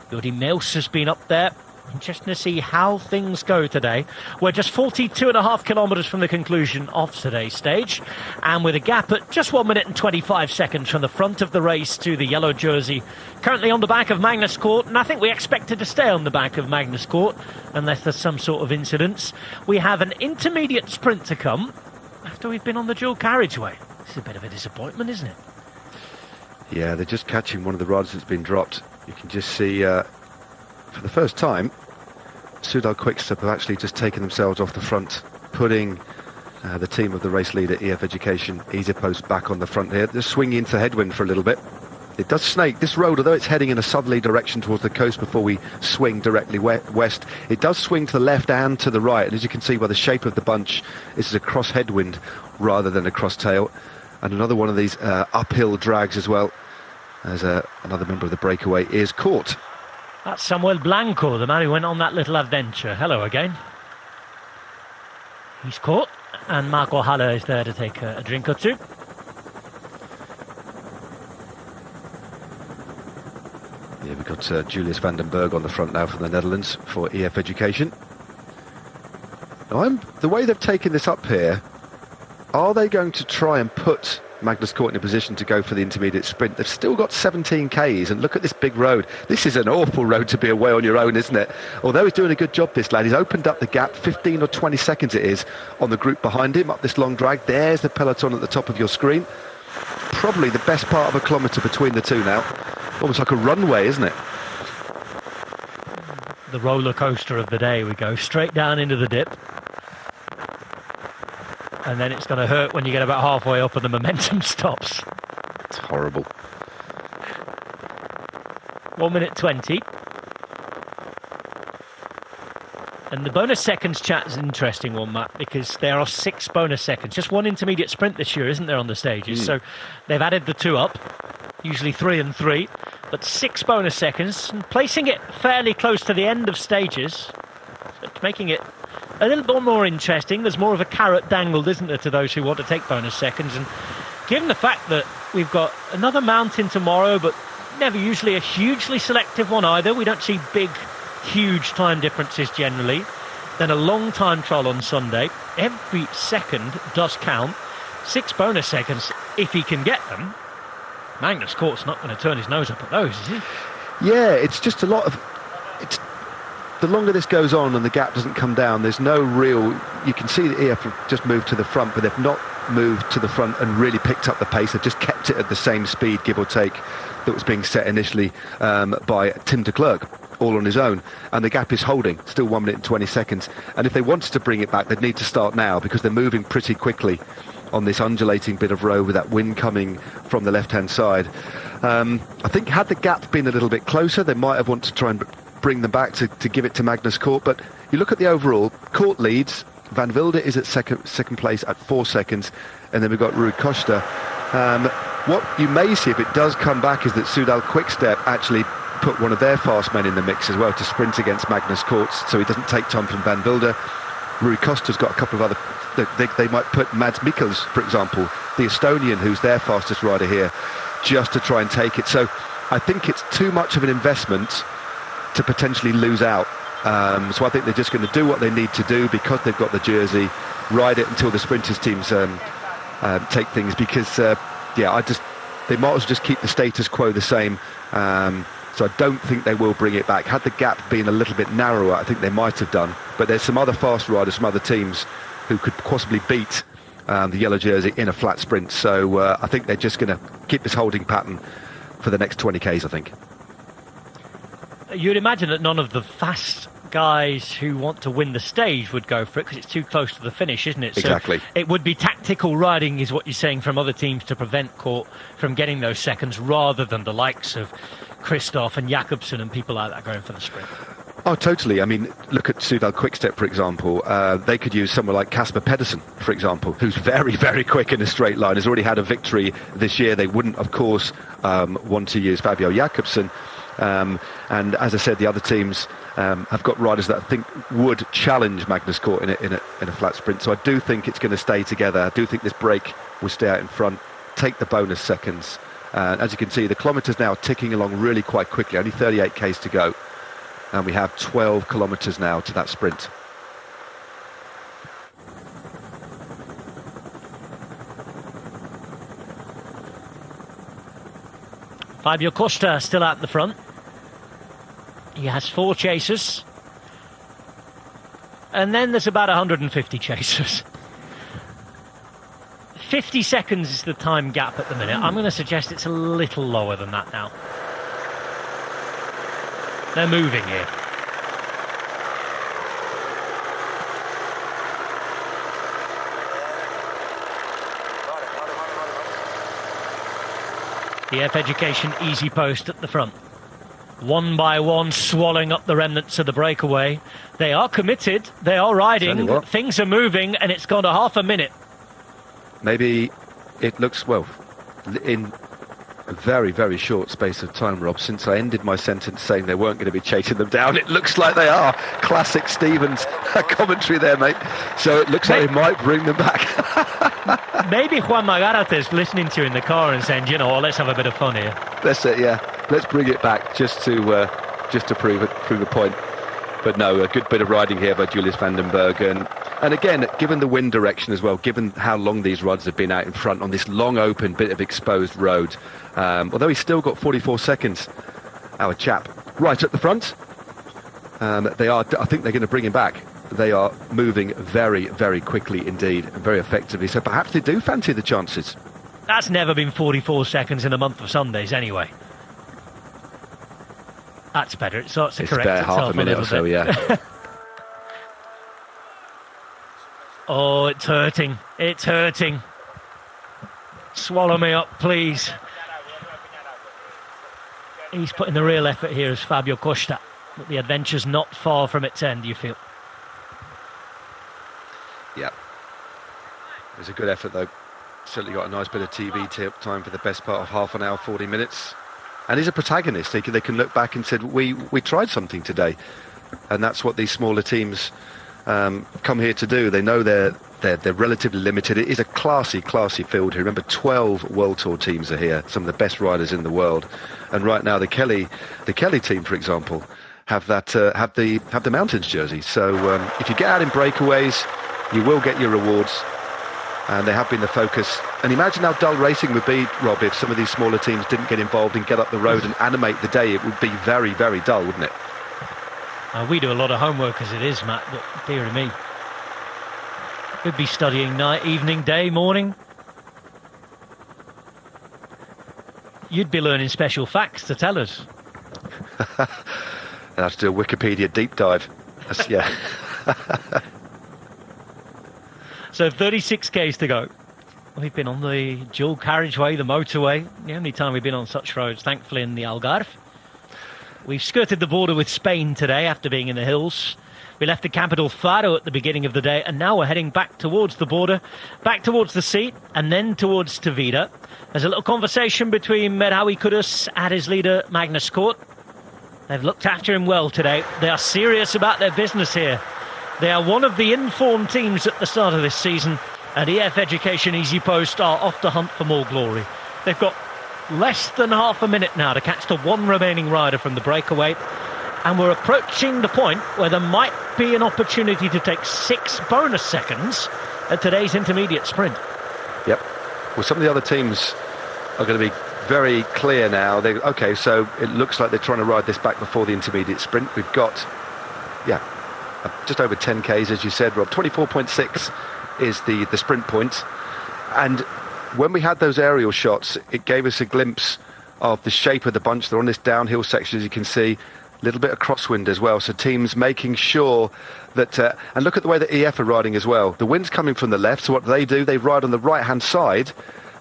Jordi Meus has been up there. Interesting to see how things go today. We're just 42.5 kilometres from the conclusion of today's stage, and with a gap at just 1 minute and 25 seconds from the front of the race to the yellow jersey, currently on the back of Magnus Cort, and I think we expected to stay on the back of Magnus Cort unless there's some sort of incidents. We have an intermediate sprint to come after we've been on the dual carriageway. It's a bit of a disappointment, isn't it? Yeah, they're just catching one of the rods that's been dropped. You can just see, for the first time, Soudal Quickstep have actually just taken themselves off the front, putting the team of the race leader, EF Education, Easy Post, back on the front here. They're swinging into headwind for a little bit. It does snake. This road, although it's heading in a southerly direction towards the coast before we swing directly west, it does swing to the left and to the right. And as you can see by the shape of the bunch, this is a cross headwind rather than a cross tail. And another one of these uphill drags as well, as another member of the breakaway is caught. That's Samuel Blanco, the man who went on that little adventure. Hello again. He's caught, and Marco Haller is there to take a drink or two. Yeah, we've got Julius van den Berg on the front now from the Netherlands for EF Education. Now, the way they've taken this up here, are they going to try and put Magnus Cort in a position to go for the intermediate sprint? They've still got 17 Ks, and look at this big road. This is an awful road to be away on your own, isn't it? Although he's doing a good job, this lad. He's opened up the gap, 15 or 20 seconds it is, on the group behind him, up this long drag. There's the peloton at the top of your screen. Probably the best part of a kilometre between the two now. Almost like a runway, isn't it? The roller coaster of the day. We go straight down into the dip. And then it's going to hurt when you get about halfway up and the momentum stops. It's horrible. 1 minute 20. And the bonus seconds chat is an interesting one, Matt, because there are 6 bonus seconds. Just one intermediate sprint this year, isn't there, on the stages? So they've added the 2 up, usually 3 and 3, but 6 bonus seconds, and placing it fairly close to the end of stages, so making it a little bit more interesting. There's more of a carrot dangled, isn't there, to those who want to take bonus seconds. And given the fact that we've got another mountain tomorrow, but never usually a hugely selective one either, we don't see big, huge time differences generally, then a long time trial on Sunday. Every second does count. 6 bonus seconds, if he can get them. Magnus Cort's not going to turn his nose up at those, is he? Yeah, it's just a lot of... The longer this goes on and the gap doesn't come down, there's no real... You can see that EF have just moved to the front, but they've not moved to the front and really picked up the pace. They've just kept it at the same speed, give or take, that was being set initially by Tim de Klerk, all on his own. And the gap is holding, still 1 minute and 20 seconds. And if they wanted to bring it back, they'd need to start now, because they're moving pretty quickly on this undulating bit of road with that wind coming from the left-hand side. I think had the gap been a little bit closer, they might have wanted to try and bring them back to give it to Magnus Cort. But you look at the overall, Cort leads, Van Wilde is at second place at 4 seconds, and then we've got Rui Costa. What you may see if it does come back is that Soudal Quickstep actually put one of their fast men in the mix as well to sprint against Magnus Cort, so he doesn't take time from Van Wilde. Rui Costa's got a couple of other... They might put Mads Mikkels, for example, the Estonian, who's their fastest rider here, just to try and take it. So I think it's too much of an investment to potentially lose out. So I think they're just going to do what they need to do because they've got the jersey, ride it until the sprinters teams take things, because they might as well just keep the status quo the same. So I don't think they will bring it back. Had the gap been a little bit narrower, I think they might have done. But there's some other fast riders from other teams who could possibly beat the yellow jersey in a flat sprint. So I think they're just going to keep this holding pattern for the next 20 Ks, I think. You'd imagine that none of the fast guys who want to win the stage would go for it because it's too close to the finish, isn't it? Exactly. So it would be tactical riding, is what you're saying, from other teams to prevent Cort from getting those seconds, rather than the likes of Christoph and Jakobsen and people like that going for the sprint. Oh, totally. I mean, look at Soudal Quickstep, for example. They could use someone like Casper Pedersen, for example, who's very, very quick in a straight line, has already had a victory this year. They wouldn't, of course, want to use Fabio Jakobsen. And as I said, the other teams have got riders that I think would challenge Magnus Cort in a flat sprint. So I do think it's going to stay together. I do think this break will stay out in front, take the bonus seconds. As you can see, the kilometres now are ticking along really quite quickly, only 38 k's to go. And we have 12 kilometres now to that sprint. Fabio Costa still out the front. He has 4 chasers. And then there's about 150 chasers. 50 seconds is the time gap at the minute. I'm going to suggest it's a little lower than that now. They're moving here. EF Education easy post at the front. One by one, swallowing up the remnants of the breakaway. They are committed, they are riding, things are moving, and it's gone to half a minute. Maybe it looks, well, in a very, very short space of time, Rob, since I ended my sentence saying they weren't going to be chasing them down, it looks like they are. Classic Stevens commentary there, mate. So it looks like they might bring them back. Maybe Juan Magarate is listening to you in the car and saying, you know, let's have a bit of fun here. That's it, yeah. Let's bring it back just to prove a point. But no, a good bit of riding here by Julius van den Berg. And again, given the wind direction as well, given how long these rods have been out in front on this long open bit of exposed road, although he's still got 44 seconds, our chap, right at the front. I think they're going to bring him back. They are moving very, very quickly indeed, and very effectively. So perhaps they do fancy the chances. That's never been 44 seconds in a month of Sundays anyway. That's better. It starts to correct itself half a minute or so, yeah. Oh, it's hurting. It's hurting. Swallow me up, please. He's putting the real effort here as Fabio Costa. But the adventure's not far from its end, you feel? Yeah. It was a good effort, though. Certainly got a nice bit of TV time for the best part of half an hour, 40 minutes. And he's a protagonist. They can look back and said, we tried something today. And that's what these smaller teams come here to do. They know they're relatively limited. It is a classy field here. Remember, 12 World Tour teams are here, some of the best riders in the world. And right now, the Kelly team, for example, have the mountains jersey. So if you get out in breakaways, you will get your rewards. And they have been the focus. And imagine how dull racing would be, Rob, if some of these smaller teams didn't get involved and get up the road and animate the day. It would be very, very dull, wouldn't it? We do a lot of homework as it is, Matt, but dear me. Could be studying night, evening, day, morning. You'd be learning special facts to tell us. I'd have to do a Wikipedia deep dive. Yeah. So 36 k's to go. We've been on the dual carriageway, the motorway. The only time we've been on such roads, thankfully, in the Algarve. We've skirted the border with Spain today after being in the hills. We left the capital Faro at the beginning of the day, and now we're heading back towards the border, back towards the sea, and then towards Tavira. There's a little conversation between Merawi Kudus and his leader, Magnus Cort. They've looked after him well today. They are serious about their business here. They are one of the informed teams at the start of this season, and EF Education Easy Post are off to hunt for more glory. They've got less than half a minute now to catch the one remaining rider from the breakaway, and we're approaching the point where there might be an opportunity to take 6 bonus seconds at today's intermediate sprint. Yep. Well, some of the other teams are going to be very clear now. Okay, so it looks like they're trying to ride this back before the intermediate sprint. We've got, just over 10 k's, as you said, Rob. 24.6 is the sprint point. And when we had those aerial shots, it gave us a glimpse of the shape of the bunch. They're on this downhill section, as you can see. A little bit of crosswind as well. So teams making sure that... and look at the way that EF are riding as well. The wind's coming from the left, so what do? They ride on the right-hand side,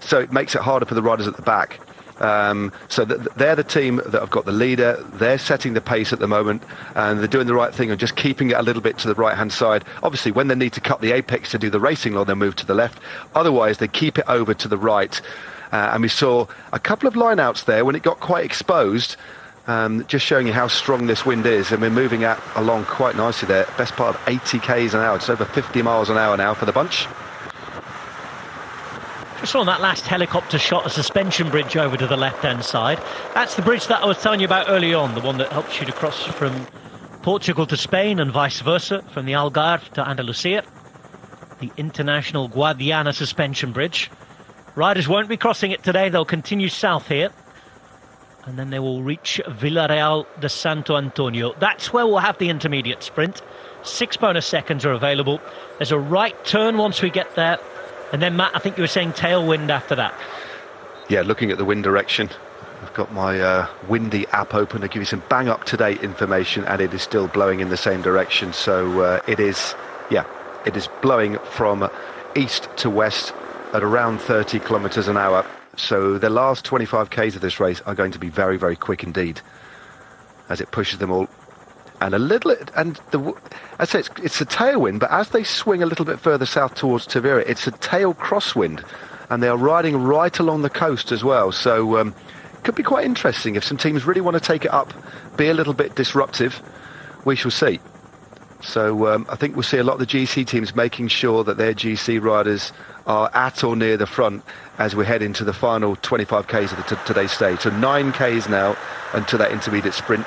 so it makes it harder for the riders at the back. So they're the team that have got the leader. They're setting the pace at the moment, and they're doing the right thing and just keeping it a little bit to the right-hand side. Obviously, when they need to cut the apex to do the racing law, they'll move to the left. Otherwise, they keep it over to the right. And we saw a couple of line-outs there when it got quite exposed, just showing you how strong this wind is. And we're moving along quite nicely there. Best part of 80 k's an hour. It's over 50 miles an hour now for the bunch. Just on that last helicopter shot, a suspension bridge over to the left-hand side. That's the bridge that I was telling you about early on, the one that helps you to cross from Portugal to Spain and vice versa, from the Algarve to Andalusia. The International Guadiana suspension bridge. Riders won't be crossing it today. They'll continue south here, and then they will reach Villarreal de Santo Antonio. That's where we'll have the intermediate sprint. 6 bonus seconds are available. There's a right turn once we get there. And then, Matt, I think you were saying tailwind after that. Yeah, looking at the wind direction. I've got my windy app open to give you some bang-up-to-date information, and it is still blowing in the same direction. So it is blowing from east to west at around 30 kilometres an hour. So the last 25 k's of this race are going to be very, very quick indeed, as it pushes them all. And I say it's a tailwind, but as they swing a little bit further south towards Tavira, it's a tail crosswind, and they are riding right along the coast as well. So it could be quite interesting if some teams really want to take it up, be a little bit disruptive. We shall see. So I think we'll see a lot of the GC teams making sure that their GC riders are at or near the front as we head into the final 25 k's of today's stage. So 9 k's now until that intermediate sprint.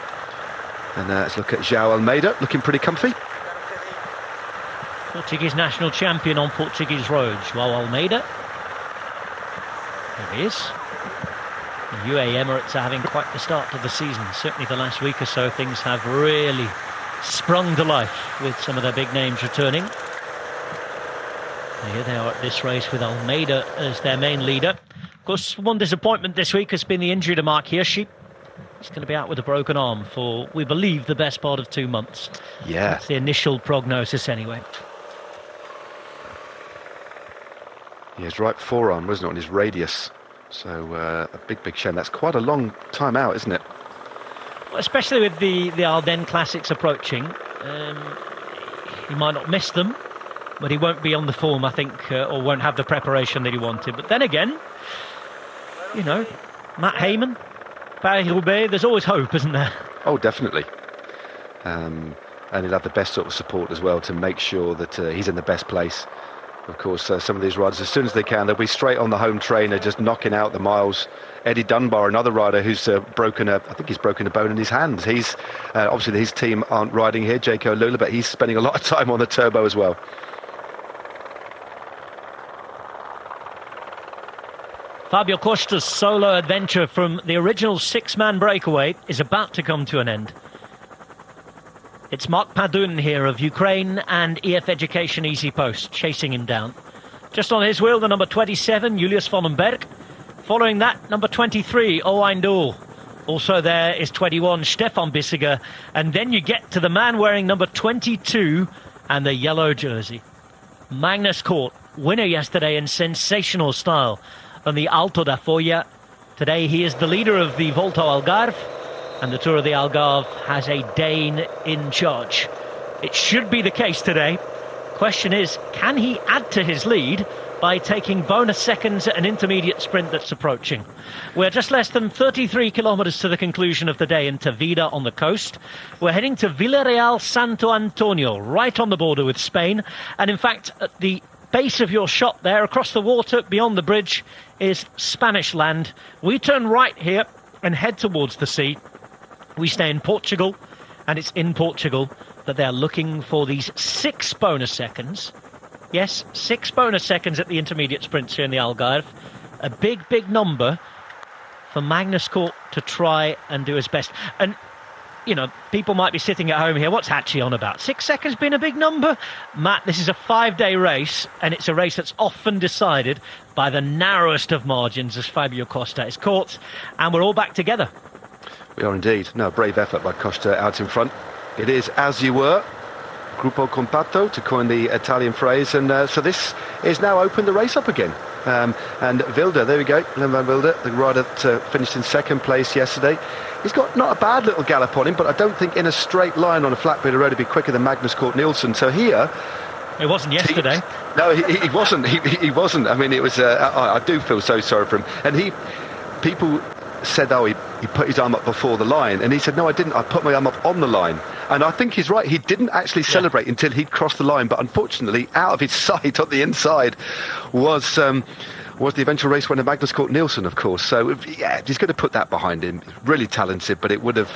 And let's look at João Almeida, looking pretty comfy. Portuguese national champion on Portuguese roads, João Almeida. There he is. The UAE Emirates are having quite the start to the season. Certainly the last week or so, things have really sprung to life with some of their big names returning. And here they are at this race with Almeida as their main leader. Of course, one disappointment this week has been the injury to Mark Hirschi. He's going to be out with a broken arm for, we believe, the best part of 2 months. Yeah. That's the initial prognosis anyway. Yeah, his right forearm, wasn't it, on his radius. So a big shame. That's quite a long time out, isn't it? Well, especially with the Ardennes Classics approaching. He might not miss them, but he won't be on the form, I think, or won't have the preparation that he wanted. But then again, you know, Matt Hayman, Paris-Roubaix, there's always hope, isn't there? Oh, definitely. And he'll have the best sort of support as well to make sure that he's in the best place. Of course, some of these riders, as soon as they can, they'll be straight on the home trainer, just knocking out the miles. Eddie Dunbar, another rider who's I think he's broken a bone in his hand. He's obviously his team aren't riding here, Jaco Lula, but he's spending a lot of time on the turbo as well. Fabio Costa's solo adventure from the original 6-man breakaway is about to come to an end. It's Mark Padun here of Ukraine and EF Education Easy Post chasing him down. Just on his wheel, the number 27, Julius Vonenberg. Following that, number 23, Owain Doel. Also there is 21, Stefan Bissiger. And then you get to the man wearing number 22 and the yellow jersey. Magnus Cort, winner yesterday in sensational style on the Alto da Folla. Today he is the leader of the Volta Algarve, and the Tour of the Algarve has a Dane in charge. It should be the case today. Question is, can he add to his lead by taking bonus seconds at an intermediate sprint that's approaching? We're just less than 33 kilometres to the conclusion of the day in Tavira on the coast. We're heading to Villarreal Santo Antonio, right on the border with Spain. And in fact, at the base of your shot there, across the water, beyond the bridge, is Spanish land. We turn right here and head towards the sea. We stay in Portugal, and it's in Portugal that they're looking for these 6 bonus seconds. Yes, 6 bonus seconds at the intermediate sprints here in the Algarve. A big number for Magnus Cort to try and do his best. And, you know, people might be sitting at home here, what's Hatchie on about? 6 seconds being a big number? Matt, this is a 5-day race, and it's a race that's often decided by the narrowest of margins, as Fabio Costa is caught, and we're all back together. We are indeed. No, brave effort by Costa out in front. It is as you were. Gruppo Compatto, to coin the Italian phrase, and so this is now opened the race up again. And Wilde, there we go, Van Wilde, the rider that finished in second place yesterday. He's got not a bad little gallop on him, but I don't think in a straight line on a flat bit of road he'd be quicker than Magnus Cort Nielsen. So here... It wasn't yesterday. No, he wasn't. He wasn't. I mean, it was... I do feel so sorry for him. And people said, oh, he put his arm up before the line, and he said, no, I didn't, I put my arm up on the line. And I think he's right, he didn't actually celebrate until he'd crossed the line, but unfortunately out of his sight on the inside was the eventual race winner Magnus Cort Nielsen, of course. So yeah, he's going to put that behind him. Really talented, but it would have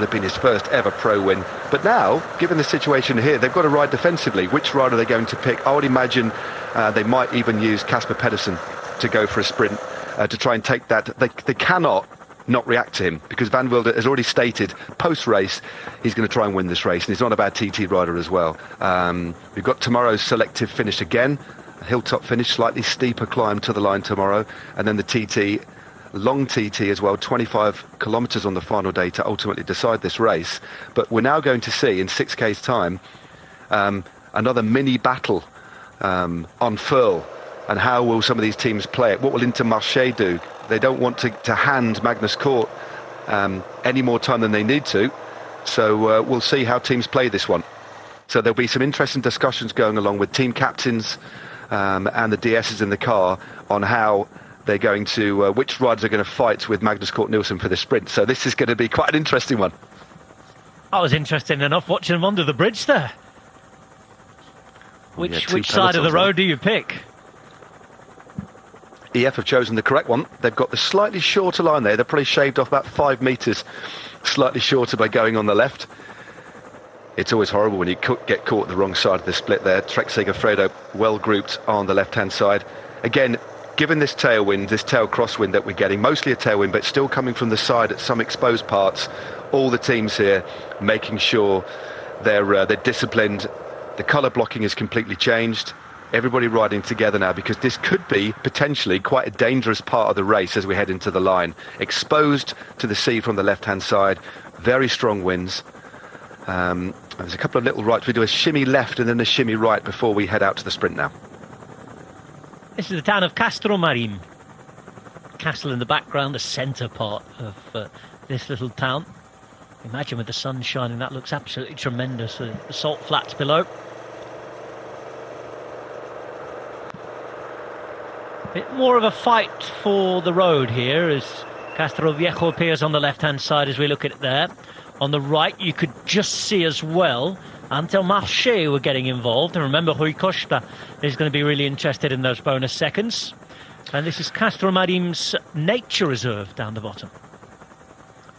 been his first ever pro win. But now, given the situation here, they've got to ride defensively. Which rider are they going to pick? I would imagine they might even use Casper Pedersen to go for a sprint to try and take that. They cannot not react to him, because Van Wilde has already stated post-race he's going to try and win this race, and he's not a bad TT rider as well. We've got tomorrow's selective finish again, a hilltop finish, slightly steeper climb to the line tomorrow, and then the TT, long TT as well, 25 kilometres on the final day to ultimately decide this race. But we're now going to see in 6K's time another mini battle on Furl. And how will some of these teams play it? What will Intermarché do? They don't want to hand Magnus Cort any more time than they need to. So we'll see how teams play this one. So there'll be some interesting discussions going along with team captains and the DSs in the car on how they're going to, which riders are going to fight with Magnus Cort Nielsen for the sprint. So this is going to be quite an interesting one. I was interesting enough watching them under the bridge there. Which side of the road do you pick? EF have chosen the correct one. They've got the slightly shorter line there. They're probably shaved off about 5 metres, slightly shorter by going on the left. It's always horrible when you get caught at the wrong side of the split there. Trek Segafredo well grouped on the left-hand side. Again, given this tailwind, this tail crosswind that we're getting, mostly a tailwind, but still coming from the side at some exposed parts, all the teams here making sure they're disciplined. The colour blocking is completely changed. Everybody riding together now, because this could be potentially quite a dangerous part of the race as we head into the line. Exposed to the sea from the left-hand side, very strong winds. There's a couple of little rights. We do a shimmy left and then a shimmy right before we head out to the sprint now. This is the town of Castromarim. Castle in the background, the centre part of this little town. Imagine with the sun shining, that looks absolutely tremendous. The salt flats below. Bit more of a fight for the road here as Castroviejo appears on the left-hand side as we look at it there. On the right, you could just see as well Intermarché were getting involved. And remember, Rui Costa is going to be really interested in those bonus seconds. And this is Castromarim's nature reserve down the bottom.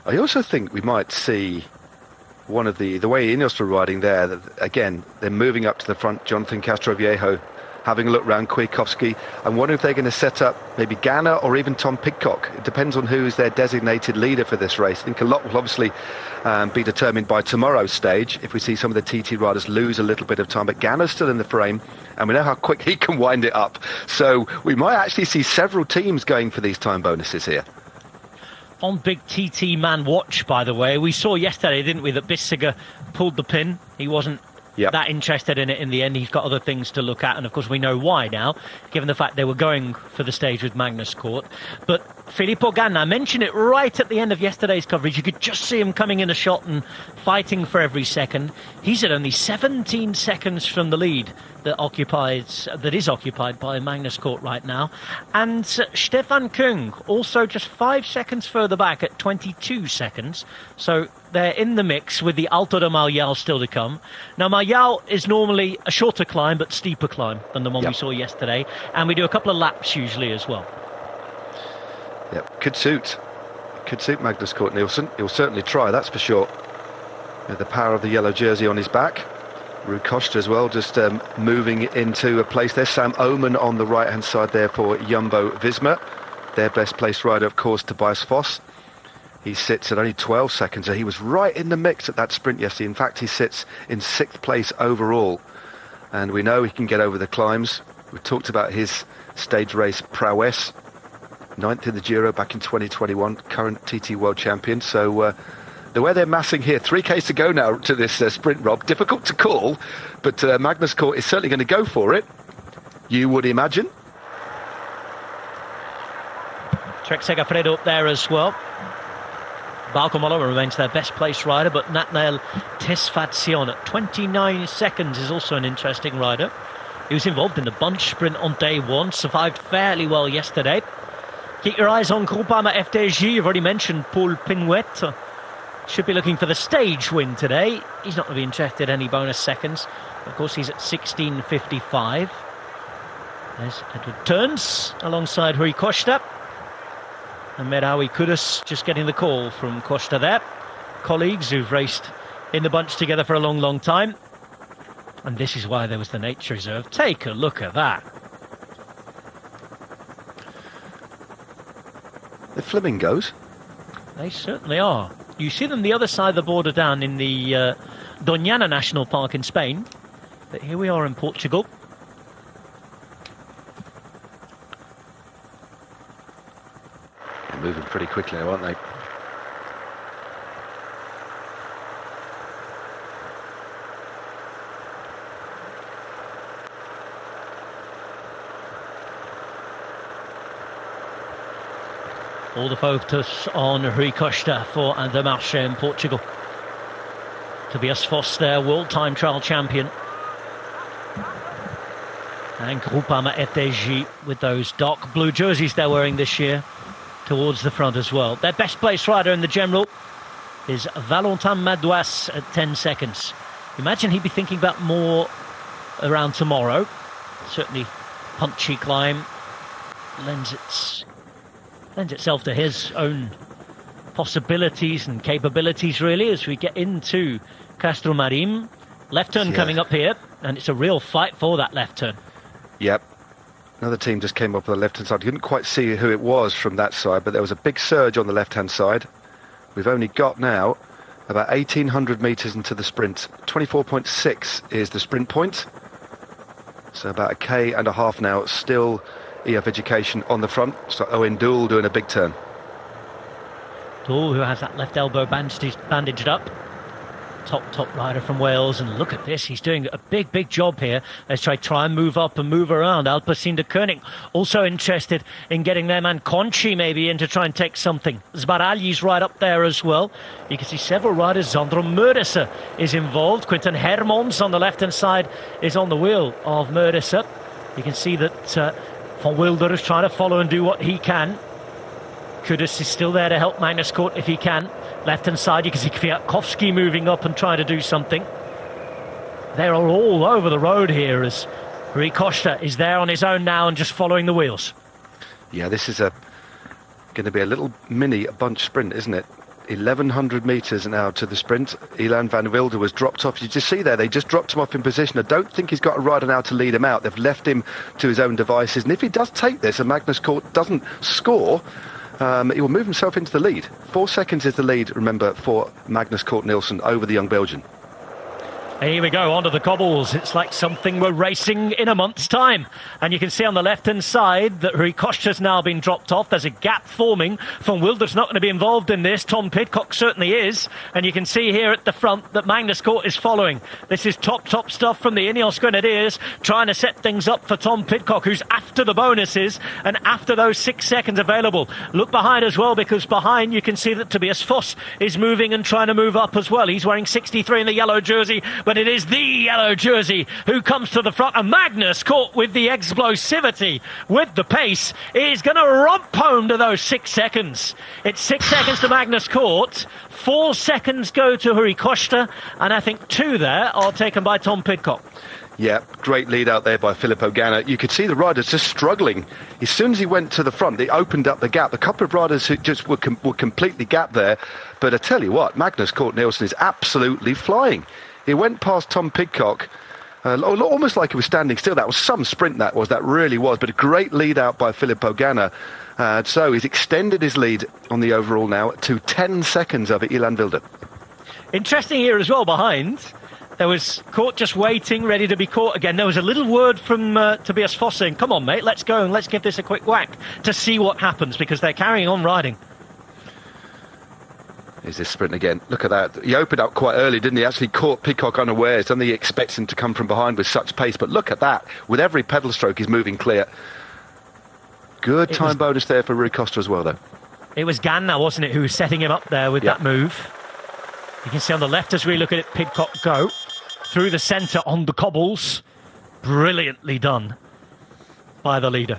I also think we might see one of the way Ineos are riding there. That, again, they're moving up to the front. Jonathan Castroviejo having a look round Kwiatkowski. I'm wondering if they're going to set up maybe Ganna or even Tom Pidcock. It depends on who is their designated leader for this race. I think a lot will obviously be determined by tomorrow's stage, if we see some of the TT riders lose a little bit of time. But Ganna's still in the frame, and we know how quick he can wind it up. So we might actually see several teams going for these time bonuses here. On big TT man watch, by the way. We saw yesterday, didn't we, that Bissiger pulled the pin. He wasn't that interested in it in the end. He's got other things to look at, and of course we know why now, given the fact they were going for the stage with Magnus Cort. But Filippo Ganna, I mentioned it right at the end of yesterday's coverage. You could just see him coming in a shot and fighting for every second. He's at only 17 seconds from the lead that is occupied by Magnus Cort right now. And Stefan Küng also just 5 seconds further back at 22 seconds. So they're in the mix with the Alto de Maial still to come. Now, Maial is normally a shorter climb, but steeper climb than the one we saw yesterday. And we do a couple of laps usually as well. Yep, could suit Magnus Cort Nielsen. He'll certainly try, that's for sure. With the power of the yellow jersey on his back. Rui Costa as well, just moving into a place there. Sam Oman on the right-hand side there for Jumbo-Visma. Their best placed rider, of course, Tobias Foss. He sits at only 12 seconds, so he was right in the mix at that sprint yesterday. In fact, he sits in 6th place overall. And we know he can get over the climbs. We talked about his stage race prowess. 9th in the Giro back in 2021, current TT World Champion. So The way they're massing here, 3Ks to go now to this sprint, Rob. Difficult to call, but Magnus Cort is certainly going to go for it, you would imagine. Trek Segafredo up there as well. Bauke Mollema remains their best placed rider, but Natnael Tesfatsion at 29 seconds is also an interesting rider. He was involved in the bunch sprint on day one, survived fairly well yesterday. Keep your eyes on Groupama FDJ. You've already mentioned Paul Pinouet. Should be looking for the stage win today. He's not going to be interested in any bonus seconds. Of course, he's at 16:55. There's Edward Turns alongside Rui Costa. And Mera Kudus just getting the call from Costa there. Colleagues who've raced in the bunch together for a long, long time. And this is why there was the nature reserve. Take a look at that. The flamingos. They certainly are. You see them the other side of the border down in the Doñana National Park in Spain. But here we are in Portugal. They're moving pretty quickly, aren't they? All the focus on Rui Costa for the Marche in Portugal. Tobias Foss, their world time trial champion. And Groupama FDJ with those dark blue jerseys they're wearing this year towards the front as well. Their best placed rider in the general is Valentin Madouas at 10 seconds. Imagine he'd be thinking about more around tomorrow. Certainly punchy climb lends itself to his own possibilities and capabilities, really, as we get into Castro Marim. Left turn coming up here, and it's a real fight for that left turn. Yep. Another team just came up on the left-hand side. You couldn't quite see who it was from that side, but there was a big surge on the left-hand side. We've only got now about 1,800 metres into the sprint. 24.6 is the sprint point. So about a K and a half now. Still EF Education on the front. So Owen Dool doing a big turn. Dool, who has that left elbow bandaged up. Top rider from Wales, and look at this, he's doing a big job here. Let's try and move up and move around. Alpecin de Koning also interested in getting their man Conchi maybe in to try and take something. Zbaralji's right up there as well. You can see several riders. Zandro Murderser is involved. Quinten Hermons on the left hand side is on the wheel of Murderser. You can see that Van Wilder is trying to follow and do what he can. Kudus is still there to help Magnus Cort if he can. Left-hand side, you can see Kwiatkowski moving up and trying to do something. They are all over the road here as Rui Costa is there on his own now and just following the wheels. Yeah, this is going to be a little mini bunch sprint, isn't it? 1,100 metres now to the sprint. Elan van Wilder was dropped off. You just see there, they just dropped him off in position. I don't think he's got a rider now to lead him out. They've left him to his own devices. And if he does take this and Magnus Cort doesn't score, he will move himself into the lead. 4 seconds is the lead, remember, for Magnus Cort Nielsen over the young Belgian. And here we go, onto the cobbles. It's like something we're racing in a month's time. And you can see on the left-hand side that Rui Costa's now been dropped off. There's a gap forming. Van Wilder's not going to be involved in this. Tom Pidcock certainly is. And you can see here at the front that Magnus Cort is following. This is top stuff from the Ineos Grenadiers, trying to set things up for Tom Pidcock, who's after the bonuses and after those 6 seconds available. Look behind as well, because behind you can see that Tobias Foss is moving and trying to move up as well. He's wearing 63 in the yellow jersey, but it is the yellow jersey who comes to the front, and Magnus Cort with the explosivity, with the pace, is going to romp home to those 6 seconds. It's 6 seconds to Magnus Cort, 4 seconds go to Rui Costa, and I think 2 there are taken by Tom Pidcock. Yeah, great lead out there by Philip Ogana. You could see the riders just struggling. As soon as he went to the front, they opened up the gap. A couple of riders who just were completely gapped there. But I tell you what, Magnus Cort Nielsen is absolutely flying. He went past Tom Pidcock, almost like he was standing still. That was some sprint, that really was. But a great lead out by Philip Ogana. So he's extended his lead on the overall now to 10 seconds over Elan Wilder. Interesting here as well behind. There was Cort just waiting, ready to be caught again. There was a little word from Tobias Foss saying, come on, mate, let's go and let's give this a quick whack to see what happens, because they're carrying on riding. Is this sprint again? Look at that. He opened up quite early, didn't he? Actually caught Pidcock unawares. Don't think he expects him to come from behind with such pace. But look at that. With every pedal stroke, he's moving clear. Good time bonus there for Rui Costa as well, though. It was Ganna, wasn't it, who was setting him up there with that move. You can see on the left as we look at it, Pidcock go through the centre on the cobbles. Brilliantly done by the leader.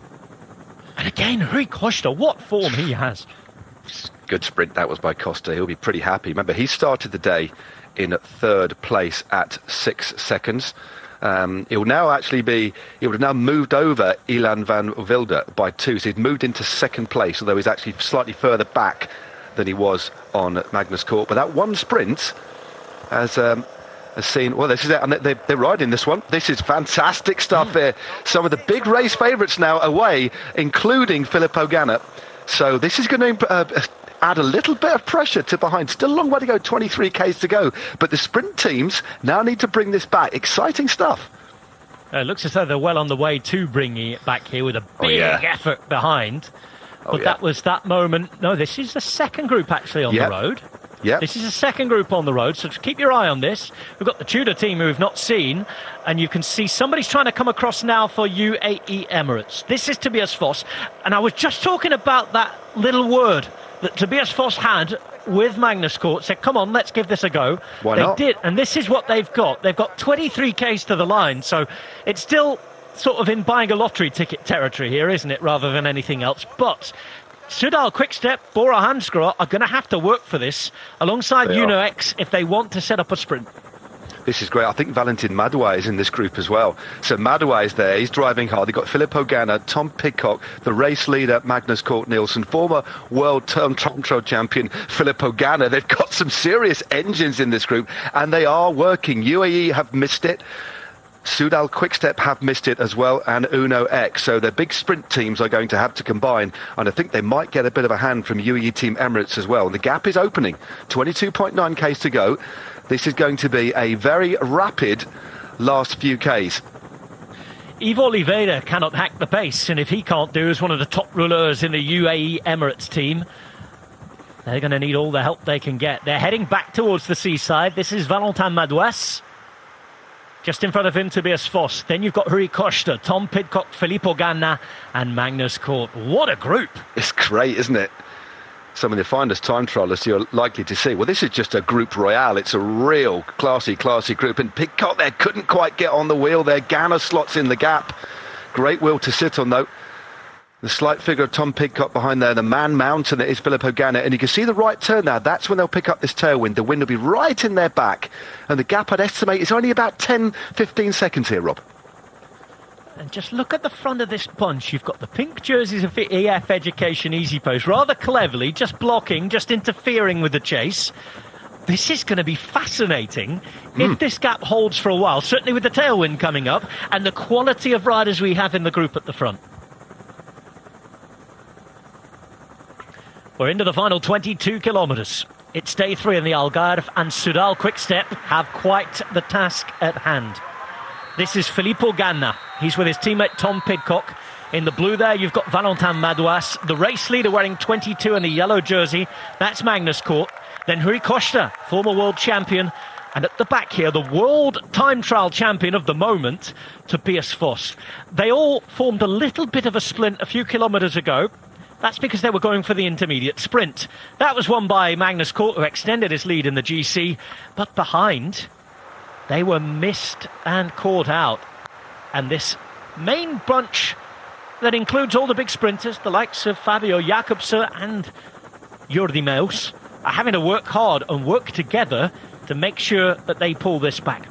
And again, Rui Costa, what form he has. Good sprint that was by Costa. He'll be pretty happy. Remember, he started the day in 3rd place at 6 seconds. He would have now moved over Ilan van Wilde by 2. So he's moved into 2nd place, although he's actually slightly further back than he was on Magnus Court. But that one sprint has seen, well, this is it, and they're riding this one. This is fantastic stuff here. Some of the big race favourites now away, including Filippo Ganna. So this is going to add a little bit of pressure to behind. Still a long way to go, 23 Ks to go. But the sprint teams now need to bring this back. Exciting stuff. It looks as though they're well on the way to bringing it back here with a big effort behind. But that was that moment. No, this is the second group actually on the road. Yeah. This is a second group on the road, so just keep your eye on this. We've got the Tudor team who we've not seen, and you can see somebody's trying to come across now for UAE Emirates. This is Tobias Foss, and I was just talking about that little word that Tobias Foss had with Magnus Court, said, come on, let's give this a go. Why not? They did, and this is what they've got. They've got 23 Ks to the line, so it's still sort of in buying a lottery ticket territory here, isn't it, rather than anything else. But Soudal Quickstep, Bora Hansgrohe are going to have to work for this alongside Uno X if they want to set up a sprint. This is great. I think Valentin Madouas is in this group as well. So Madouas is there. He's driving hard. They've got Filippo Ganna, Tom Pidcock, the race leader, Magnus Cort Nielsen, former world time trial champion, Filippo Ganna. They've got some serious engines in this group, and they are working. UAE have missed it. Soudal Quickstep have missed it as well, and Uno X. So their big sprint teams are going to have to combine, and I think they might get a bit of a hand from UAE Team Emirates as well. The gap is opening. 22.9 Ks to go. This is going to be a very rapid last few Ks. Yves Oliveira cannot hack the pace, and if he can't do as one of the top rouleurs in the UAE Emirates team, they're going to need all the help they can get. They're heading back towards the seaside. This is Valentin Madouas. Just in front of him, Tobias Foss. Then you've got Rui Costa, Tom Pidcock, Filippo Ganna and Magnus Cort. What a group. It's great, isn't it? Some of the finest time trialists you're likely to see. Well, this is just a group royale. It's a real classy group. And Pidcock there couldn't quite get on the wheel there. Ganna slots in the gap. Great wheel to sit on, though. The slight figure of Tom Pidcock behind there, the man mountain that is Filippo Ganna, and you can see the right turn now. That's when they'll pick up this tailwind. The wind will be right in their back, and the gap, I'd estimate, is only about 10-15 seconds here, Rob. And just look at the front of this bunch. You've got the pink jerseys of EF Education Easy Post, rather cleverly, just blocking, just interfering with the chase. This is going to be fascinating if this gap holds for a while, certainly with the tailwind coming up, and the quality of riders we have in the group at the front. We're into the final 22 kilometres. It's day 3 in the Algarve, and Soudal Quickstep have quite the task at hand. This is Filippo Ganna. He's with his teammate Tom Pidcock. In the blue there, you've got Valentin Madouas, the race leader wearing 22 in the yellow jersey. That's Magnus Cort. Then Rui Costa, former world champion. And at the back here, the world time trial champion of the moment, Tobias Foss. They all formed a little bit of a splint a few kilometres ago. That's because they were going for the intermediate sprint. That was won by Magnus Cort, who extended his lead in the GC. But behind, they were missed and caught out. And this main bunch that includes all the big sprinters, the likes of Fabio Jakobsen and Jordi Meus, are having to work hard and work together to make sure that they pull this back.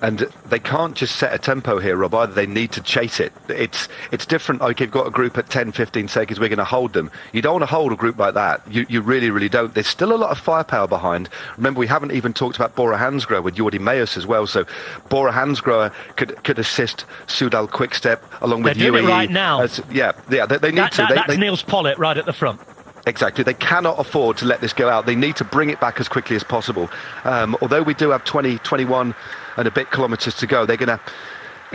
And they can't just set a tempo here, Rob, either. They need to chase it. It's different. Like, you've got a group at 10-15 seconds, we're going to hold them. You don't want to hold a group like that. You really, really don't. There's still a lot of firepower behind. Remember, we haven't even talked about Bora Hansgrohe with Jordi Meus as well. So Bora Hansgrohe could assist Soudal Quickstep along with UAE. They're doing it right now. They need to. That's Niels Pollitt right at the front. Exactly. They cannot afford to let this go out. They need to bring it back as quickly as possible. Although we do have 21 and a bit kilometres to go, they're going to...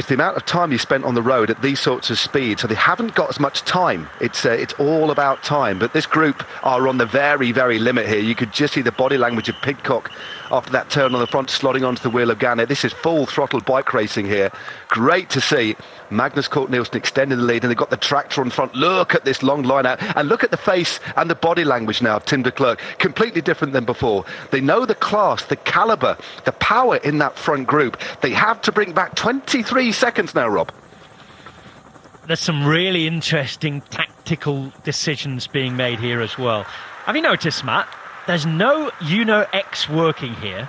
it's the amount of time you spent on the road at these sorts of speeds, so they haven't got as much time. It's all about time, but this group are on the very, very limit here. You could just see the body language of Pidcock after that turn on the front, slotting onto the wheel of Ganna. This is full throttle bike racing here. Great to see. Magnus Cort Nielsen extending the lead, and they've got the tractor on front. Look at this long line out, and look at the face and the body language now of Tim de Klerk. Completely different than before. They know the class, the calibre, the power in that front group. They have to bring back 23 seconds now, Rob. There's some really interesting tactical decisions being made here as well. Have you noticed, Matt? There's no Uno X working here.